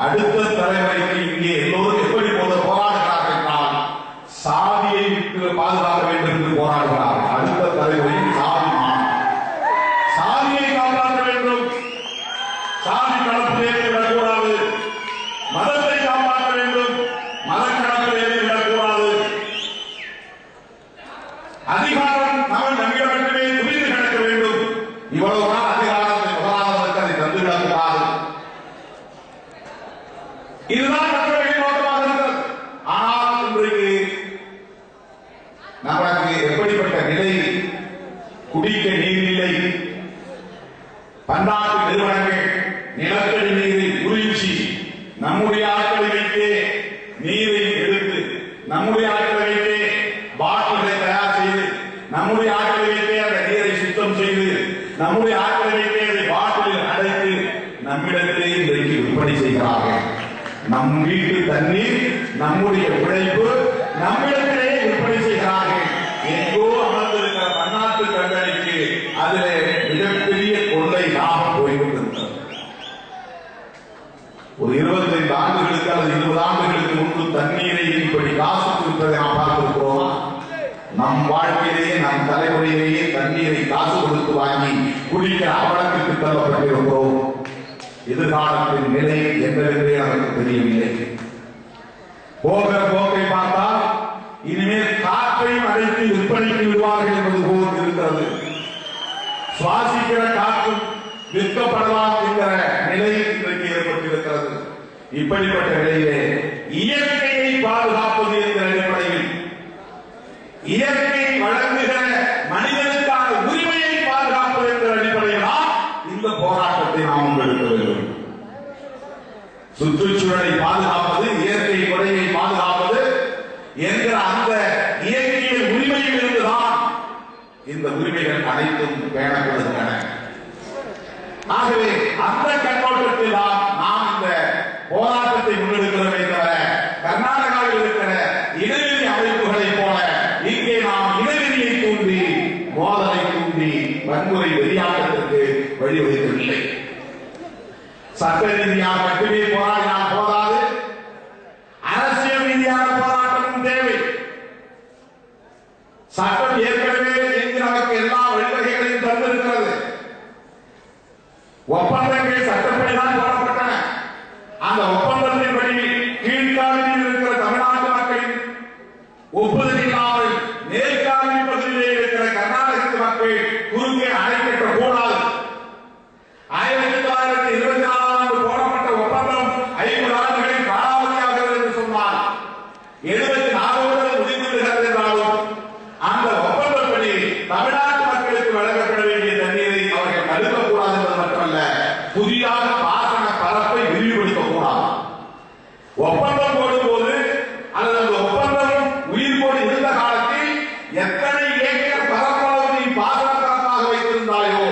அடுத்த தலைமுறைக்கு இங்கே எல்லோரும் எப்படி போராடுகிறார்கள் என்றால் சாதியை விட்டு பாதுகாக்க வேண்டும் என்று போராடுகிறார்கள். அடுத்த தலைமுறையில் சாதியை காப்பாற்ற வேண்டும், சாதி கலப்பு விடக்கூடாது, மதத்தை காப்பாற்ற வேண்டும், மத கலப்பு விடக்கூடாது. அதிகாரம் நம்மிடம் மட்டுமே குவிந்து கிடக்க வேண்டும். இவ்வளவு நாள் அதிகாரத்தை முதலாவதற்கு அதை தந்துவிடக்கூடாது. இதுதான் மக்களின் நோக்கமாக இருக்கிறது. ஆனால் இன்றைக்கு நமக்கு எப்படிப்பட்ட நிலை? குடிக்க நீர் இல்லை, பன்னாட்டு நிறுவனங்கள் நிலத்தடி நீரை உறிஞ்சி நம்முடைய ஆட்களை வைத்தே நீரை எடுத்து, நம்முடைய ஆட்களை வைத்தே பாட்டிலை தயார் செய்து, நம்முடைய ஆட்களை வைத்தே அந்த நீரை சுத்தம் செய்து, நம்முடைய ஆட்களை வைத்தே அதை பாட்டிலில் அடைத்து நம்மிடத்திலே இன்றைக்கு விற்பனை செய்கிறார்கள். நம் வீட்டு தண்ணீர், நம்முடைய உழைப்பு நம்மிடத்திலே விற்பனை செய்கிறார்கள். எங்கோ அமர்ந்திருக்கிற பன்னாட்டு கம்பெனிக்கு அதிலே மிகப்பெரிய கொள்ளை லாபம் போய்கொண்டிருக்கிறது. ஒரு 25 ஆண்டுகளுக்கு அல்லது 20 ஆண்டுகளுக்கு முன்பு தண்ணீரை இப்படி காசு கொடுப்பதை நாம் பார்த்திருக்கிறோம். நம் வாழ்க்கையிலேயே, நம் தலைமுறையிலேயே தண்ணீரை தண்ணீரை காசு கொடுத்து வாங்கி குடிக்க அவலத்துக்கு தள்ளப்பட்டிருக்கிறோம். எதிர்காலத்தின் நிலை என்னவென்றே நமக்கு தெரியவில்லை. போகிற போக்கை பார்த்தால் இனிமேல் காற்றையும் அடைத்து விற்பனைக்கு விடுவார்கள் என்பது போல் இருக்கிறது. சுவாசிக்கிற காற்றும் விற்கப்படலாம் என்கிற நிலை இன்றைக்கு ஏற்பட்டிருக்கிறது. இப்படிப்பட்ட நிலையிலே இயற்கையை பாதுகாப்பது என்கிற அடிப்படையில் இயற்கை வழங்குகிற மனிதனுக்கான உரிமையை பாதுகாப்பது என்கிற அடிப்படையில் இந்த போராட்டத்தை நாம் முன்னெடுக்க வேண்டும். சுற்றுச்சூழலை பாதுகாப்பது, இயற்கை கொடையை பாதுகாப்பது என்கிற அந்த இயற்கை உரிமையில் இருந்துதான் இந்த உரிமைகள் அனைத்தும் பேணப்படுகின்றன. ஆகவே அந்த கண்ணோட்டத்தில் தான் நாம் இந்த போராட்டத்தை முன்னெடுக்கிறோமே தவிர கர்நாடகாவில் இருக்கிற இனவெறி அமைப்புகளை போல இங்கே நாம் இனவெறியை தூண்டி, மோதலை தூண்டி, வன்முறை வெறியாட்டத்திற்கு வழிவகுக்கவில்லை. சட்ட ரீதியாக மட்டுமே போராடினால் போதாது, அரசியல் ரீதியான போராட்டமும் தேவை. சட்டம் ஏற்கனவே நமக்கு எல்லா வழிவகைகளையும் தந்திருக்கிறது. ஒப்பந்தங்கள் சட்டப்படிதான் போடப்பட்டன. அந்த ஒப்பந்தத்தின்படி கீழ்காலில் இருக்கிற தமிழ்நாட்டு மக்களின் ஒப்புதல் இல்லாமல் மேற்காலில் பகுதியில் இருக்கிற கர்நாடகத்து மக்கள் குறுக்கே அணை கட்ட கூடாது. 1924 போடப்பட்ட ஒப்பந்தம் 50 ஆண்டுகளில் காலாவதியாகிறது என்று சொன்னார். 74 முடிந்து விடுகிறது என்றாலும் அந்த ஒப்பந்தப்படி தமிழ்நாட்டு மக்களுக்கு வழங்கப்பட வேண்டிய தண்ணீரை அவர்கள் தடுக்கக்கூடாது என்பது மட்டுமல்ல, புதிதாக பாசன பரப்பை விரிவுபடுத்தக்கூடாது. ஒப்பந்தம் போடும்போது அல்லது அந்த ஒப்பந்தம் உயிர் போடு இருந்த காலத்தில் எத்தனை ஏக்கர் பரப்பளவு நீ பாசன பரப்பாக வைத்திருந்தாயோ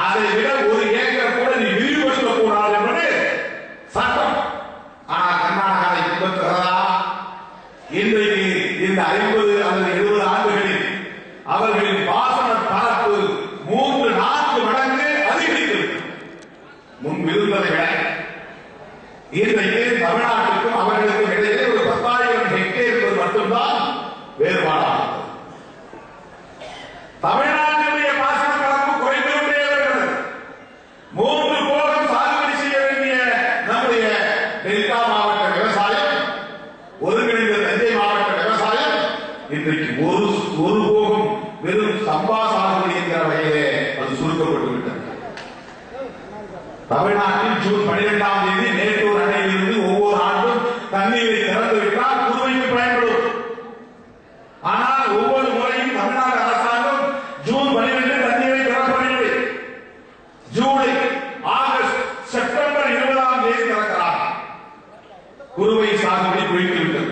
அதை விட 1 ஏக்கர் கூட நீ விரிவுபடுத்தக்கூடாது என்பது சட்டம். ஆனால் கர்நாடகாவை பின்பற்றுகிறதா? இன்றைக்கு இந்த 50 அல்லது 70 ஆண்டுகளில் அவர்களின் பாசன பரப்பு 3-4 மடங்கு அதிகரித்திருக்கு. முன்பு இருந்ததை விட இன்றைக்கு தமிழ்நாட்டுக்கும் அவர்களுக்கும் இடையே ஒரு 10,000 ஹெக்டேர் என்பது மட்டும்தான் வேறுபாடாகும். தமிழ்நாட்டினுடைய பாசன பரப்பு குறைந்து கொண்டே வருகிறது. 3 போகம் சாகுபடி செய்ய வேண்டிய நம்முடைய டெல்டா மாவட்ட விவசாயம், ஒருங்கிணைந்த தஞ்சை மாவட்ட விவசாயம் இன்றைக்கு ஒரு போகம் வெறும் சம்பா சாகுபடி என்கிற வகையிலே அது சுருக்கப்பட்டு விட்டது. தமிழ்நாட்டில் ஜூன் 12ஆம் தேதி மேட்டூர் அணையிலிருந்து ஒவ்வொரு ஆண்டும் தண்ணீரை திறந்து விட்டால் குறுவைக்கு பயன்படும். ஆனால் ஒவ்வொரு முறையும் தமிழ்நாடு அரசாங்கம் ஜூன் 12 தண்ணீரை திறப்பதில்லை. ஜூலை, ஆகஸ்ட், செப்டம்பர் 20ஆம் தேதி திறக்கிறார். குறுவை சாகுபடி குறைந்துவிட்டது.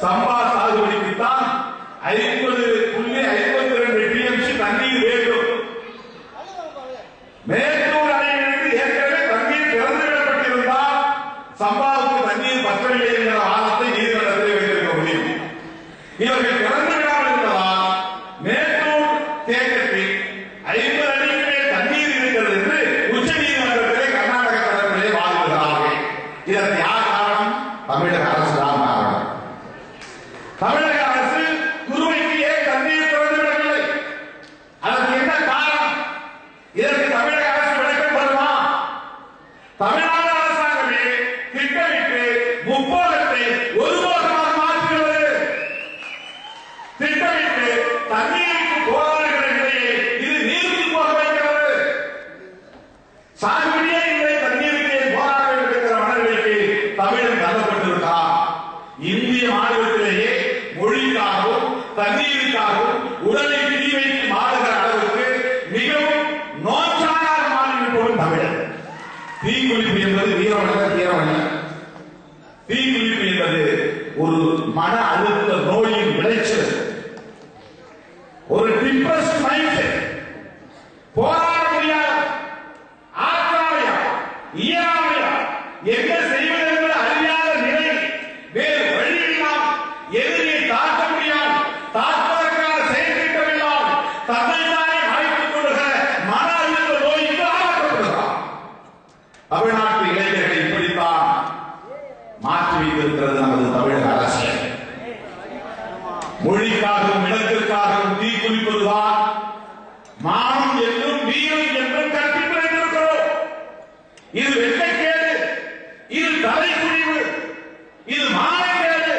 சம்பா சாகுபடிக்கு தான் 50.52 டிஎம்சி தண்ணீர் வேண்டும். மேட்டூர் அணையிலிருந்து ஏற்கனவே தண்ணீர் திறந்து விடப்பட்டிருந்தால் சம்பாவுக்கு தண்ணீர் பற்றவில்லை என்ற வாதத்தை நீதிமன்றத்தில் வைத்திருக்க முடியும். இவர்கள் திறந்து விடாமல் இருந்ததால் மேட்டூர் தேக்கத்தில் 50 அடிக்கு மேல் தண்ணீர் இருக்கிறது என்று உச்ச நீதிமன்றத்திலே கர்நாடக தரப்பிலே வாதிடுகிறார்கள். இதற்கு யார் காரணம்? தமிழக அரசு தான் காரணம். தமிழக அரசு குறுவைக்கு ஏன் தண்ணீர் திறந்து விடவில்லை? அதற்கு என்ன காரணம்? இதற்கு தமிழக அரசு விளக்கம் தருமா? தமிழ்நாடு அரசாங்கமே திட்டமிட்டு முப்போகத்தை ஒரு போகமாக மாற்றுகிறது. திட்டமிட்டு தண்ணீருக்கு போராடுகிற நிலையை இது நீருக்கு போக வைக்கிறது. சாகுபடியே இல்லை, தண்ணீருக்கு போராட வேண்டும் என்கிற மனநிலைக்கு தமிழன் தள்ளப்பட்டிருக்கிறார். இந்திய மாநிலத்திலேயே மொழிக்காகவும் தண்ணீருக்காகவும் உடலை தீ வைத்து மாறுகிற அளவுக்கு மிகவும் நோச்சானாக மாறிவிட்டோம் தமிழர். தீக்குளிப்பு என்பது வீரமல்ல. தீக்குளிப்பு என்பது ஒரு மன அழுத்த நோயின் விளைச்சல், ஒரு டிப்ரஸ்ட் மைண்ட். போராட முடியாது, ஆற்றாமையா இயலாமையா என்ன செய்வது என்று அறியாத நிலை, வேறு வழி இல்லாமல் எதிரியை தாக்க முடியாது, தாக்குவதற்கான செயல்திட்டம் இல்லாமல் தன்னைத்தானே மறைத்துக் கொள்கிற மன அழுத்த நோய்க்கு ஆளாக்கப்படுகிறார். தமிழ்நாட்டு இளைஞர்களை இப்படித்தான் மாற்றி வைத்திருக்கிறது நமது தமிழக அரசியல். மானம் என்றும் வீரம் என்றும் கற்பித்திருக்கிறோம். இது வெட்கக்கேடு, இது தலைக்குழிவு, இது மானக்கேடு.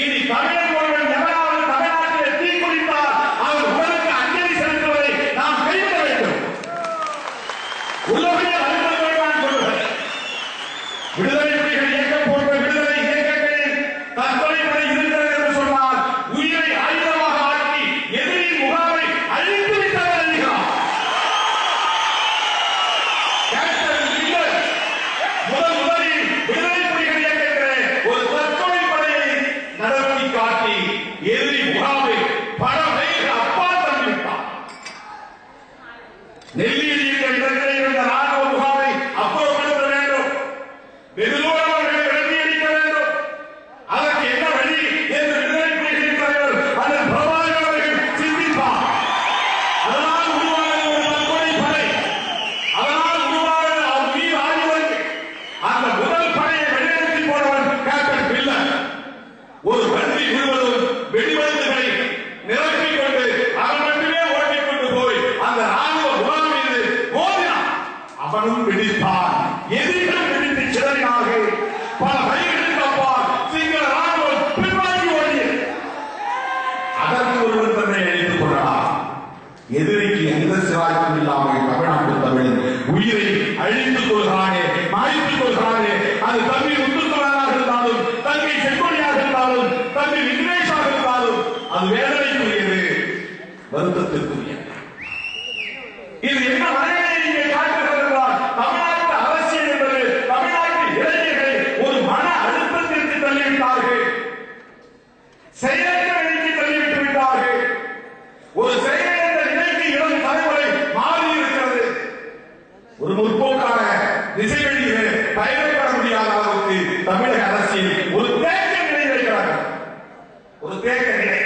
இனி தமிழன் ஒருவன் எவராவது தமிழ்நாட்டில் தீ குளித்தால் அவர் உடலுக்கு அஞ்சலி செலுத்துவதை நாம் கைவிட வேண்டும். உலகிய அறிஞர்கள் நான் சொல்லுகிறேன், விடுதலை புலிகள் இயக்கம் போன்ற விடுதலை இயக்கங்களில் தற்கொலை படை இருக்கிறது என்று சொன்னால் உயிரை ஆயுதமாக ஆக்கி எதிரின் முகாமை அழித்து விட்டவர் அதிகம். முதலில் விடுதலை புலிகள் இயக்கத்திலே ஒரு தற்கொலை படையை நடத்தி காட்டி எதிரி முகாமை பல மைல் அப்பால் தள்ளிவிட்டார். நெல்லியில் இடத்திலே இருந்த ராணுவ முகாமை அப்புறப்படுத்த வேண்டும், வெகுதூரம் அவர்களை விரட்டி அடிக்க வேண்டும். அதற்கு என்ன வழி என்று விடுதலை புலிகளின் தலைவர் அண்ணன் பிரபாகர் அவர்கள் சிந்திப்பார். அதனால் உருவானது ஒரு தற்கொலை படை, அதனால் உருவானது அவர் மீது ஆய்வுகள். அந்த முதல் படையை வெளியெடுத்து போனவர் கேப்டன் பில்லர். ஒரு வண்டி முழுவதும் வெடிமருந்துகளை நிரப்பிக் கொண்டு அவன் மட்டுமே ஓட்டிக்கொண்டு போய் அந்த ராணுவ முகாம் மீது மோதினான். அவனும் வெடித்தான், எதிரிகள் வெடித்து சிதறினார்கள். பல மைல்களுக்கு அப்பால் சிங்கள ராணுவம் பின்வாங்கி ஓடியது. அதற்கு ஒருவர் தன்னை அழித்துக் கொள்ளலாம். எதிரிக்கு எந்த சிராய்ப்பும் இல்லாமல் தமிழ்நாட்டு தமிழ் உயிரை அழித்துக் கொள்கிறானே, மாய்த்துக் கொள்கிறானே. அது தம்பி முத்துக்குமரனாக இருந்தாலும், தம்பி செங்கோடியாக இருந்தாலும், தம்பி விக்னேஷாக இருந்தாலும் அது வேதனைக்குரியது, வருத்தத்திற்குரியது. இது என்ன மனநிலை இங்கே காட்டுகிறது என்றால், தமிழ்நாட்டு அரசியல் என்பது தமிழ்நாட்டு இளைஞர்களை ஒரு மன அழுத்தத்திற்கு தள்ளிவிட்டார்கள், செயலற்ற நிலைக்கு தள்ளிவிட்டு விட்டார்கள். ஒரு செயலற்ற நிலைக்கு இளம் தலைமுறை மாறி இருக்கிறது. ஒரு முற்போக்கான திசைவெளியிலே பயணப்பட முடியாத அளவுக்கு தமிழக அரசியல் ஒரு தேக்க நிலை வைக்கிறார்கள். ஒரு தேக்க நிலை.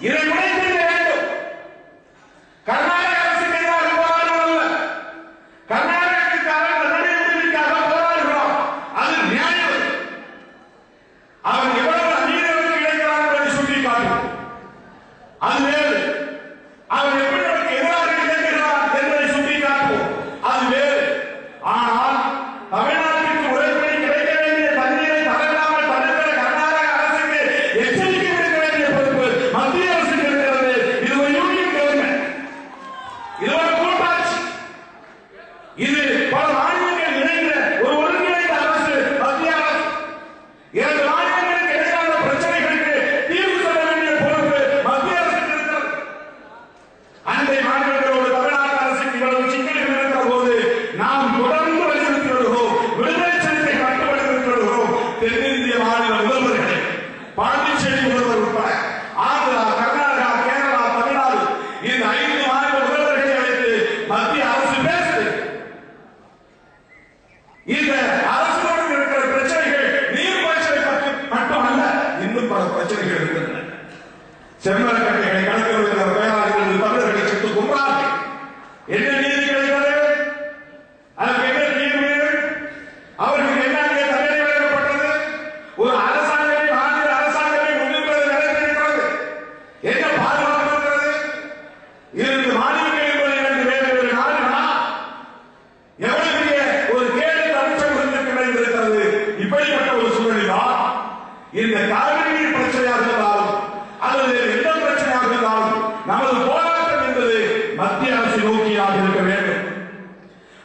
இதை உடைத்து வேண்டும். கர்நாடக அரசுக்கு எதிராக போராடுவதல்ல, கர்நாடகத்துக்காக தன்னுடைய உரிமைக்காக போராடுகிறோம். அது நியாயம். அவன் எவ்வளவு அநீதிகளுக்கு இழைக்கிறான் என்பதை சுட்டிக்காட்டும். அது வேறு. அவன் எப்படி நமக்கு எதிராக இயங்குகிறான் என்பதை சுட்டிக்காட்டுவோம். அது வேறு. ஆனால் தமிழ்நாட்டிற்கு உரைப்படி கிடைக்க வேண்டிய தண்ணீரை தரவிடாமல் தடுக்கிற கர்நாடக அரசுக்கு எச்சரிக்கை விடுக்க வேண்டிய பொறுப்பு மத்திய அரசுக்கு இருக்கிறது. இது ஒரு யூனியன் கவர்மெண்ட், இது ஒரு கூட்டாட்சி, இது பல மாநிலங்கள் இணைந்த ஒரு ஒருங்கிணைந்த அரசு மத்திய அரசு. இரண்டு மாநிலங்களுக்கு இடையிலான பிரச்சனைகளுக்கு தீர்வு சொல்ல வேண்டிய பொறுப்பு மத்திய அரசுக்கு இருக்கிறது. அண்டை மாநிலங்களோடு தமிழ்நாட்டு அரசுக்கு இவ்வளவு சிக்கல்கள் இருக்கிற போது நாம் தொடர்ந்து வலியுறுத்தி வருகிறோம், விடுதலை சிறுத்தை கட்டுப்படுத்தி வருகிறோம். தென்னிந்திய மாநில முதல்வர்களை, பாண்டிச்சேரி முதல்வர் உட்பட ஆந்திரா, கர்நாடகா, கேரளா, தமிழ்நாடு, இந்த 5 மாநில முதல்வர்களை அழைத்து மத்திய அரசு பேசுது. இந்த அரசோடு இருக்கிற பிரச்சனைகள் நீர் பிரச்சனை மட்டுமல்ல, இன்னும் பல பிரச்சனைகள் இருக்கின்றன. செம்மரக்கட்டைகளை கணக்கில் வைக்கிற பேராளர்கள் தமிழர்களை சுட்டு கொன்றார்கள். என்ன நீதி கிடைத்தது? அதற்கு என்ன தீர்வு? அவர்களுக்கு என்ன தண்டனை வழங்கப்பட்டது? ஒரு அரசாங்கத்தை, மாநில அரசாங்கத்தை முன்னிறுத்துவது நடந்திருக்கிறது. என்ன பாதுகாப்பு இருக்கிறது? 2 மாநிலங்கள் என்பது 2 வேறு நாடுகளா? எவ்வளவு பெரிய ஒரு கேடு தமிழ்ச்சமூகத்திற்கு கிடைத்திருக்கிறது. இப்படிப்பட்ட ஒரு சூழலில்தான் இந்த காவிரி நீர் பிரச்சனையாக இருந்தாலும் அல்லது எந்த பிரச்சனையாக இருந்தாலும் நமது போராட்டம் என்பது மத்திய அரசு நோக்கியாக இருக்க வேண்டும்.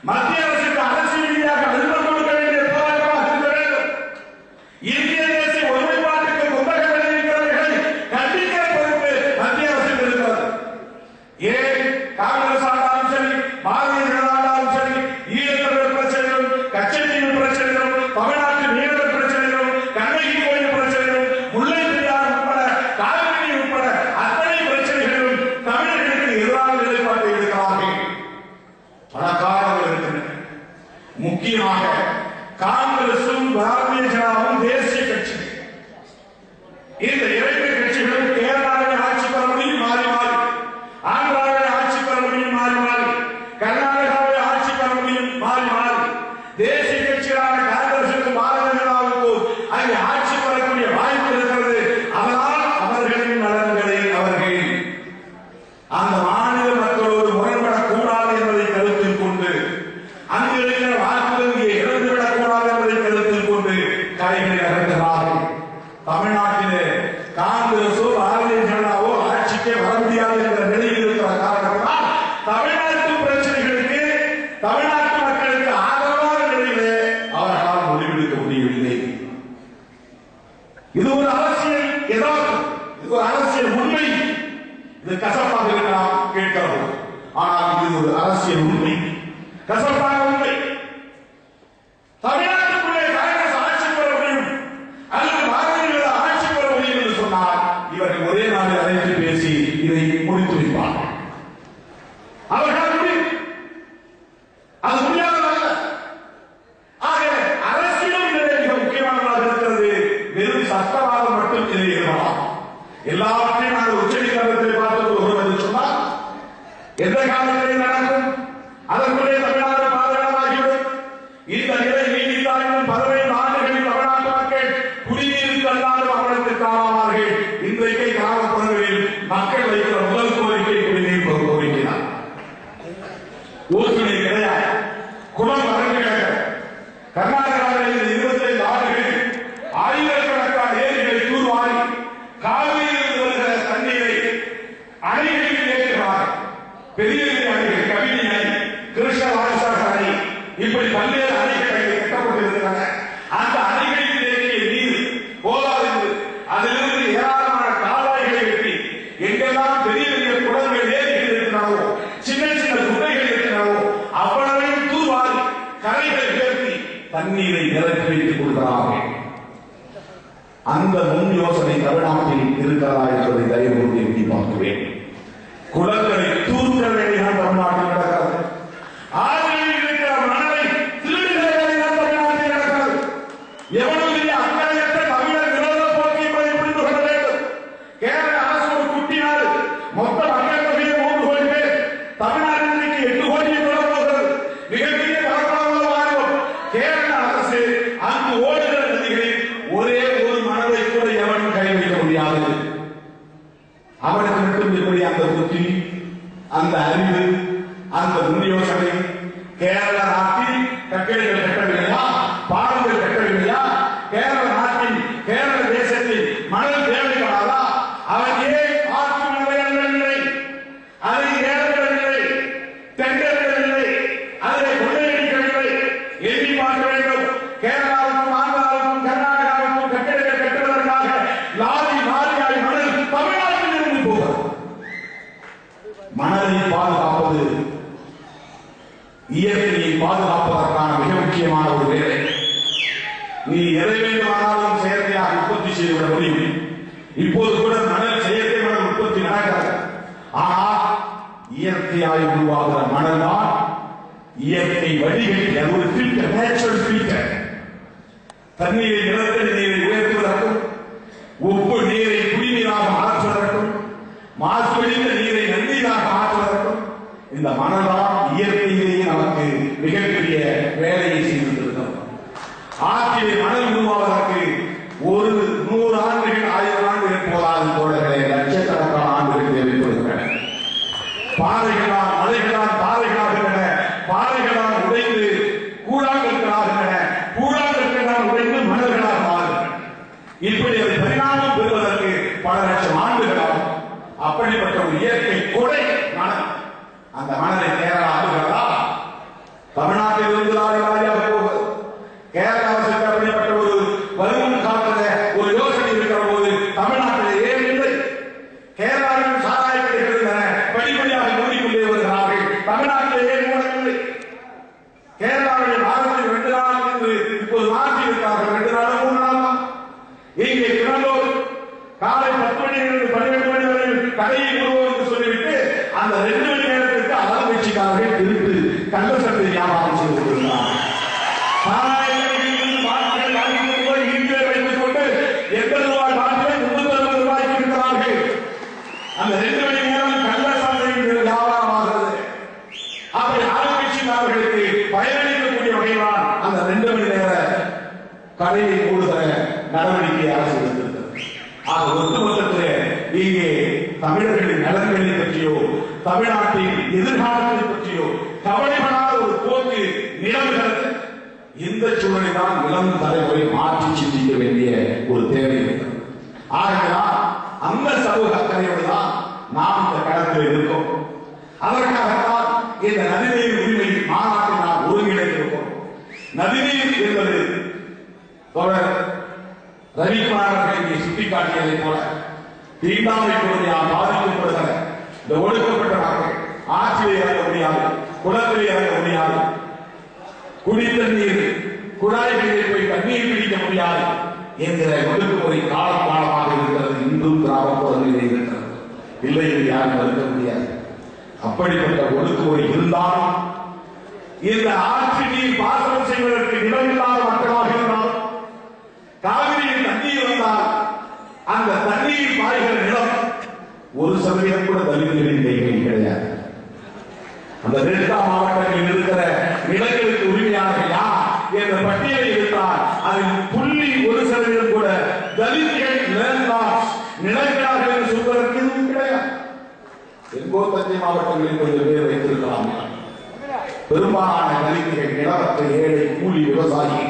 மத்திய அரசுக்கு அரசு ரீதியாக அழுத்தம் கொடுக்க வேண்டிய போராட்டமாக இருக்க வேண்டும். இந்திய தேசிய ஒருமைப்பாட்டுக்கு குந்தகம் விளைவிக்கிறவர்களை கண்டிக்கிற பொறுப்பு மத்திய அரசுக்கு இருக்கிறது. ஏன் காங்கிரஸ் ஆனாலும் சரி, பாரதிய ஜனதா ஆனாலும் சரி, ஈழத்தமிழர் பிரச்சனைகளும், கச்சத்தீவு பிரச்சனைகளும், தமிழ்நாட்டு மீனவர் பிரச்சனைகளும், கண்ணகி கோயில் பிரச்சனைகளும், முல்லை பெரியாறு உட்பட, காவிரி உட்பட அத்தனை பிரச்சனைகளும் தமிழர்களுக்கு எதிரான நிலைப்பாட்டை எடுக்கிறார்கள். பல காரணங்கள் இருக்கின்றன. முக்கியமாக காங்கிரசும் பாரதிய ஜனதாவும் தேசிய கட்சிகள். இந்த 2 கட்சிகளும் கேரளாவில் ஆட்சி பெற முடியும் மாறி மாறி, ஆந்திராவில் ஆட்சி பெற முடியும் மாறி மாறி, கர்நாடகாவில் ஆட்சி பெற முடியும் மாறி மாறி. தேசிய கட்சிகளான காங்கிரசுக்கும் பாரதிய ஜனதாவுக்கும் அங்கே ஆட்சி பெறக்கூடிய வாய்ப்பு இருக்கிறது. அதனால் அவர்களின் நலன்களை அவர்கள் அந்த மாநில மக்களோடு இது கசப்பாக இருக்கலாம் கேட்கிறோம். ஆனால் இது ஒரு அரசியல் உண்மை, கசப்பான உண்மை. தமிழ்நாட்டுக்குள்ளே காங்கிரஸ் ஆட்சி பெற முடியும் அல்லது பாரதிய ஆட்சி பெற முடியும் என்று சொன்னால் இவர்கள் ஒரே நாளில் அழைத்து பேசி இதை முடித்து வைப்பார்கள். அவர்கள் முடியும், அது முடியாததல்ல. ஆக அரசியலும் இதிலே மிக முக்கியமானதாக இருக்கிறது. வெறும் சட்டவாதம் மட்டும் இதில் இருக்கலாம். எல்லாவற்றையும் நாங்கள் உச்சநீதிமன்றத்தில் பார்த்து ஒருவர் சொன்னால் எந்த காலத்திலே நடக்கும், அதற்குள்ளே தமிழ்நாடு பாதுகாப்பாகிவிடும். இந்த நிலை நீடித்தால் 15 ஆண்டுகளில் தமிழ்நாட்டு மக்கள் குடிநீருக்கு அல்லாத அவலத்திற்கு ஆளாவார்கள். இன்றைக்கு கிராமப்புறங்களில் மக்கள் வைக்கிற முதல் கோரிக்கை குடிநீர் கோரிக்கை தான். ஊசுநீர் கிடையாது, குளம் வறண்டு கிடக்கிறது. கர்நாடகாவில் 25 ஆண்டுகளில் ஆயிரக்கணக்கான ஏரிகளை தூர்வாரி காவிரியில் வருகிற தண்ணீரை அணைகளில் ஏற்றுகிறார். பெரிய அணைகள், கபினி அணை, கிருஷ்ணராஜசாகர் அணை, இப்படி பல்வேறு அணைகள் கட்டப்பட்டிருக்கின்றன. அந்த அணைகளில் தேங்கிய நீர் போதாது. அதிலிருந்து ஏராளமான கால்வாய்களை வெட்டி எங்கெல்லாம் பெரிய பெரிய குளங்கள் ஏரிகள் இருக்கிறாரோ, சின்ன சின்ன குட்டைகள் இருக்கிறாரோ அவ்வளவையும் தூர்வாரி கரைகளை உயர்த்தி தண்ணீரை நிரப்பி வைத்துக் கொள்கிறார்கள். அந்த முன் யோசனை தமிழ்நாட்டில் இருக்கிறதா என்பதை தயவு எண்ணி பார்க்கிறேன். குளங்களை தூர்க்க வேண்டியதான் தமிழ்நாட்டில் நடக்கிறது. ஆறில் இருக்கிற மணலை திருடுகிற வேண்டியதான் தமிழ்நாட்டில் நடக்கிறது. எவ்வளவு அக்கறையற்ற தமிழர் விரோத போக்கு என்பதை புரிந்து கொள்ள வேண்டும். கேரள அரசு ஒரு குட்டி நாடு, மொத்த மக்கள் தொகையை 3 கோடி பேர். தமிழ்நாடு இன்னைக்கு 8 கோடியை தொட போகிறது. மிகப்பெரிய பரப்பளவுள்ள மாநிலம். கேரள அரசு அங்கு ஓடுகிற நதிகளில் ஒரே ஒரு மணலை கூட எவனும் கை வைக்க முடியாது. அவனுக்கு மட்டும் எப்படி அந்த புத்தி, அந்த அறிவு, அந்த முன் யோசனை? கேரள நாட்டில் கட்டிடங்கள் கட்டவில்லையா, பாலங்கள் கட்டவில்லையா? கேரள நாட்டில், கேரள தேசத்தில் மணல் தேவைப்படாதா? அவன் ஏன் ஆற்று மணலை அள்ளவில்லை, அதை ஏறவில்லை, தெங்கவில்லை, அதை கொள்ளையடிக்கவில்லை? எண்ணி பார்க்க வேண்டும். கேரளாவுக்கும் ஆந்திராவுக்கும் கர்நாடகாவுக்கும் கட்டிடங்கள் கட்டுவதற்காக லாரி லாரியாய் மணல் தமிழ்நாட்டில் இருந்து போகிறது. மணலை பாதுகாப்பது இயற்கையை பாதுகாப்பதற்கான மிக முக்கியமான ஒரு வேலை. நீ எதை வேண்டுமானாலும் செயற்கையாக உற்பத்தி செய்துவிட முடியும். இப்போது கூட மணல் செயற்கை மணல் உற்பத்தி நடக்கிறது. ஆனால் இயற்கையாய் உருவாகிற மணல் தான் இயற்கை வடிகட்டி, அது ஒரு ஃபில்டர், நேச்சுரல் ஃபில்டர். தண்ணீரை, நிலத்தடி நீரை உயர்த்துவதற்கும், உப்பு நீரை குடிநீராக மாற்றுவதற்கும், மாசுபடிந்த நீரை நன்னீராக மாற்றுவதற்கும் இந்த மணல்தான் இயற்கையிலேயே நமக்கு மிகப்பெரிய வேலையை செய்திருக்கிறது. ஆற்றிலே மணல் உருவாவதற்கு ஒரு 100 ஆண்டுகள் 1000 ஆண்டுகள் போதாது தோழர்களே, லட்சக்கணக்கான ஆண்டுகள் தேவைப்படுகின்றன. பாறைகளால், மலைகளால் பாறைகளாகின்றன, பாறைகளால் உடைந்து கூழாங்கற்களாகின்றன, கூழாங்கற்களால் உடைந்து மணல்களாக மாறுகின்றன. இப்படி ஒரு பரிணாமம் பெறுவதற்கு பல லட்சம் ஆண்டுகளாகும். அப்படிப்பட்ட ஒரு இயற்கை கொடை மணல். அந்த மணலை கேரளா ஆளுகிறதா? தமிழ்நாட்டில் இருந்து லாரி லாரியாக போகுது. கேரளாவுக்கு அப்படிப்பட்ட ஒரு வருமுன் காலத்துல ஒரு யோசனை இருக்கிற போது தமிழ்நாட்டில் ஏன் இல்லை? கேரளாவில் சாராய கடைகள் இருந்தன, படிப்படியாக மூடிக்கொண்டே வருகிறார்கள். தமிழ்நாட்டில் ஏன் மூடவில்லை? கேரளாவில் வாரத்தில் 2 நாள் என்று இப்போது மாற்றி இருக்கிறார்கள். 2 நாள் 3 நாள் தான். இங்கே கிளம்பூர் காலை 10 மணியிலிருந்து 12 மணி வரை கடையை மூடுவோம் என்று சொல்லிவிட்டு அந்த 2 மணி நேரத்திற்கு அலம் வச்சுக்காக திருட்டு கள்ள சட்டை வியாபாரம் செய்து கொண்டிருக்கிறார். வைத்துக் கொண்டு 80 ரூபாய் பாட்டிலை 360 ரூபாய்க்கு இருக்கிறார்கள். அந்த 2 மணி நேரம் கள்ள சந்தையின் வியாபாரமாகிறது. அப்படி ஆரம்பிச்சுக்காரர்களுக்கு பயனளிக்கக்கூடிய வகையில்தான் அந்த 2 மணி நேர கடையை மூடுகிற நடவடிக்கை அரசு எடுத்திருக்கிறது. ஆக ஒட்டுமொத்தத்திலே இங்கே தமிழர்களின் நலன்களை பற்றியோ தமிழ்நாட்டின் எதிர்காலத்தை பற்றியோ கவலைப்படாத ஒரு போக்கு நிலவுகிறது. இந்த சூழலை தான் இளம் தலைமுறை மாற்றி சிந்திக்க வேண்டிய ஒரு தேவை இருக்கிறது. ஆகையால் அந்த சமூக அக்கறையோடு தான் நாம் இந்த களத்தில் இருக்கோம். அதற்காகத்தான் இந்த நதிநீர் உரிமை மாநாட்டை நாம் ஒருங்கிணைத்திருக்கிறோம். நதிநீர் என்பது தொடர் ரவிக்குமார் அவர்கள் இங்கே சுட்டிக்காட்டியதை போல தீண்டாமை கொடுமையால் பாதிக்கப்படுகிற இந்த ஒடுக்கப்பட்ட மக்கள் ஆற்றிலே இறங்க முடியாது, குளத்திலே இறங்க முடியாது, குடி தண்ணீர் குழாய்களிலே போய் தண்ணீர் பிடிக்க முடியாது என்கிற ஒடுக்குமுறை காலம் காலமாக இருக்கிறது. இன்றும் கிராமப்புறங்களிலே இருக்கிறது. இல்லை என்று யாரும் மறுக்க முடியாது. அப்படிப்பட்ட ஒடுக்குமுறை இருந்தாலும் இந்த ஆற்று நீர் பாசனம் செய்வதற்கு நிலமில்லாத மக்களாக இருந்தாலும் காவிரியில் தண்ணீர் வந்தால் அந்த தண்ணீர் பாய்கிற நிலம் 1% கூட தலித்துகளின் கைகளில் கிடையாது. அந்த டெல்டா மாவட்டங்களில் இருக்கிற நிலங்களுக்கு உரிமையாளர்கள் யார் என்ற பட்டியலை இருந்தால் அதில் 0.1% கூட தலித்துகள் நிலங்களாக என்று சொல்வதற்கு எதுவும் கிடையாது. எங்கோ தஞ்சை மாவட்டங்களில் கொஞ்சம் பேர் வைத்திருக்கலாம். பெரும்பாலான தலித்துகள் நிலவற்ற ஏழை கூலி விவசாயி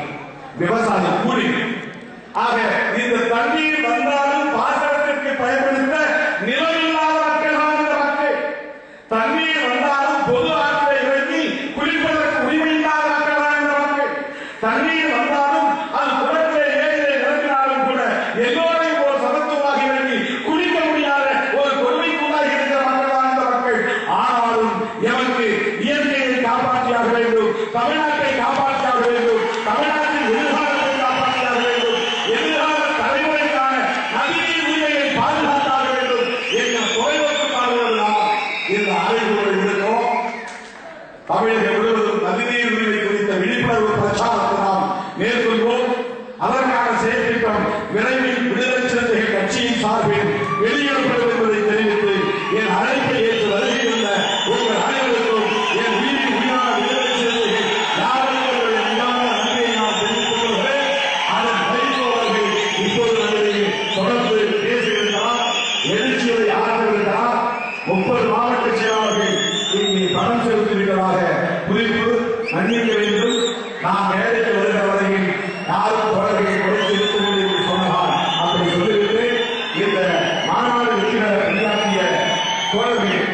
கூலி. ஆக இந்த தண்ணீர் வந்தாலும் பாசனத்திற்கு பயன்படுத்த நிலமில்லாத மக்கள், தண்ணீர் வந்தாலும் பொது ஆற்றை இறங்கி குளிப்பதற்கு உரிமை இல்லாத மக்கள், தண்ணீர் வந்தாலும் அது குளத்திலே ஏரியிலே நிரம்பினாலும் கூட எல்லோரையும் ஒரு சமத்துவமாக இறங்கி குளிக்க முடியாத ஒரு கொடுமைக்குள்ளாகி இருக்கிற மக்கள். ஆனாலும் எமக்கு இயற்கையை காப்பாற்றியாக வேண்டும், தமிழ்நாட்டை காப்பாற்றியாக வேண்டும், தமிழ்நாட்டின் எதிர்காலத்தை காப்பாற்றியாக வேண்டும், எதிர்கால தலைமுறைக்கான நதிநீர் உரிமையை பாதுகாத்தாக வேண்டும் என்ற தொலைநோக்கு பார்வையால் இந்த அறிவுரை இருக்கிறோம். தமிழகம் முழுவதும் நதிநீர் உரிமை குறித்த விழிப்புணர்வு பிரச்சாரத்தை நாம் மேற்கொள்வோம். அதற்கான செயற்திட்டம் விரைவில் விடுதலை சிறுத்தைகள் கட்சியின் சார்பில் வெளியிடப்படும் என்பதை தெரிவித்து என் அழைப்பை ஏற்று வருகின்ற உங்கள் அனைவருக்கும் என் உயிரின் உயிரான விடுதலை சிறுத்தைகள் யாருடைய நன்றியை நான் தெரிவித்துக் கொள்கிறேன். அதன் வழிபோவர்கள் இப்போது தொடர்ந்து பேசுகின்றனர், எழுச்சியை ஆற்றுகின்றனர். 30 மாவட்ட செயலாளர்கள் இங்கே பணம் செலுத்தியிருக்கிறதாக குறிப்பு மன்னிக்க வேண்டும். நாம் வேலைக்கு வருகிற வரையில் யாரும் தொடர்பை கொடுத்து இருக்கவில்லை என்று சொன்னால் அப்படி சொல்லிவிட்டு இந்த மாநாடு வெற்றிகளை உண்டாக்கிய தோழர்கள்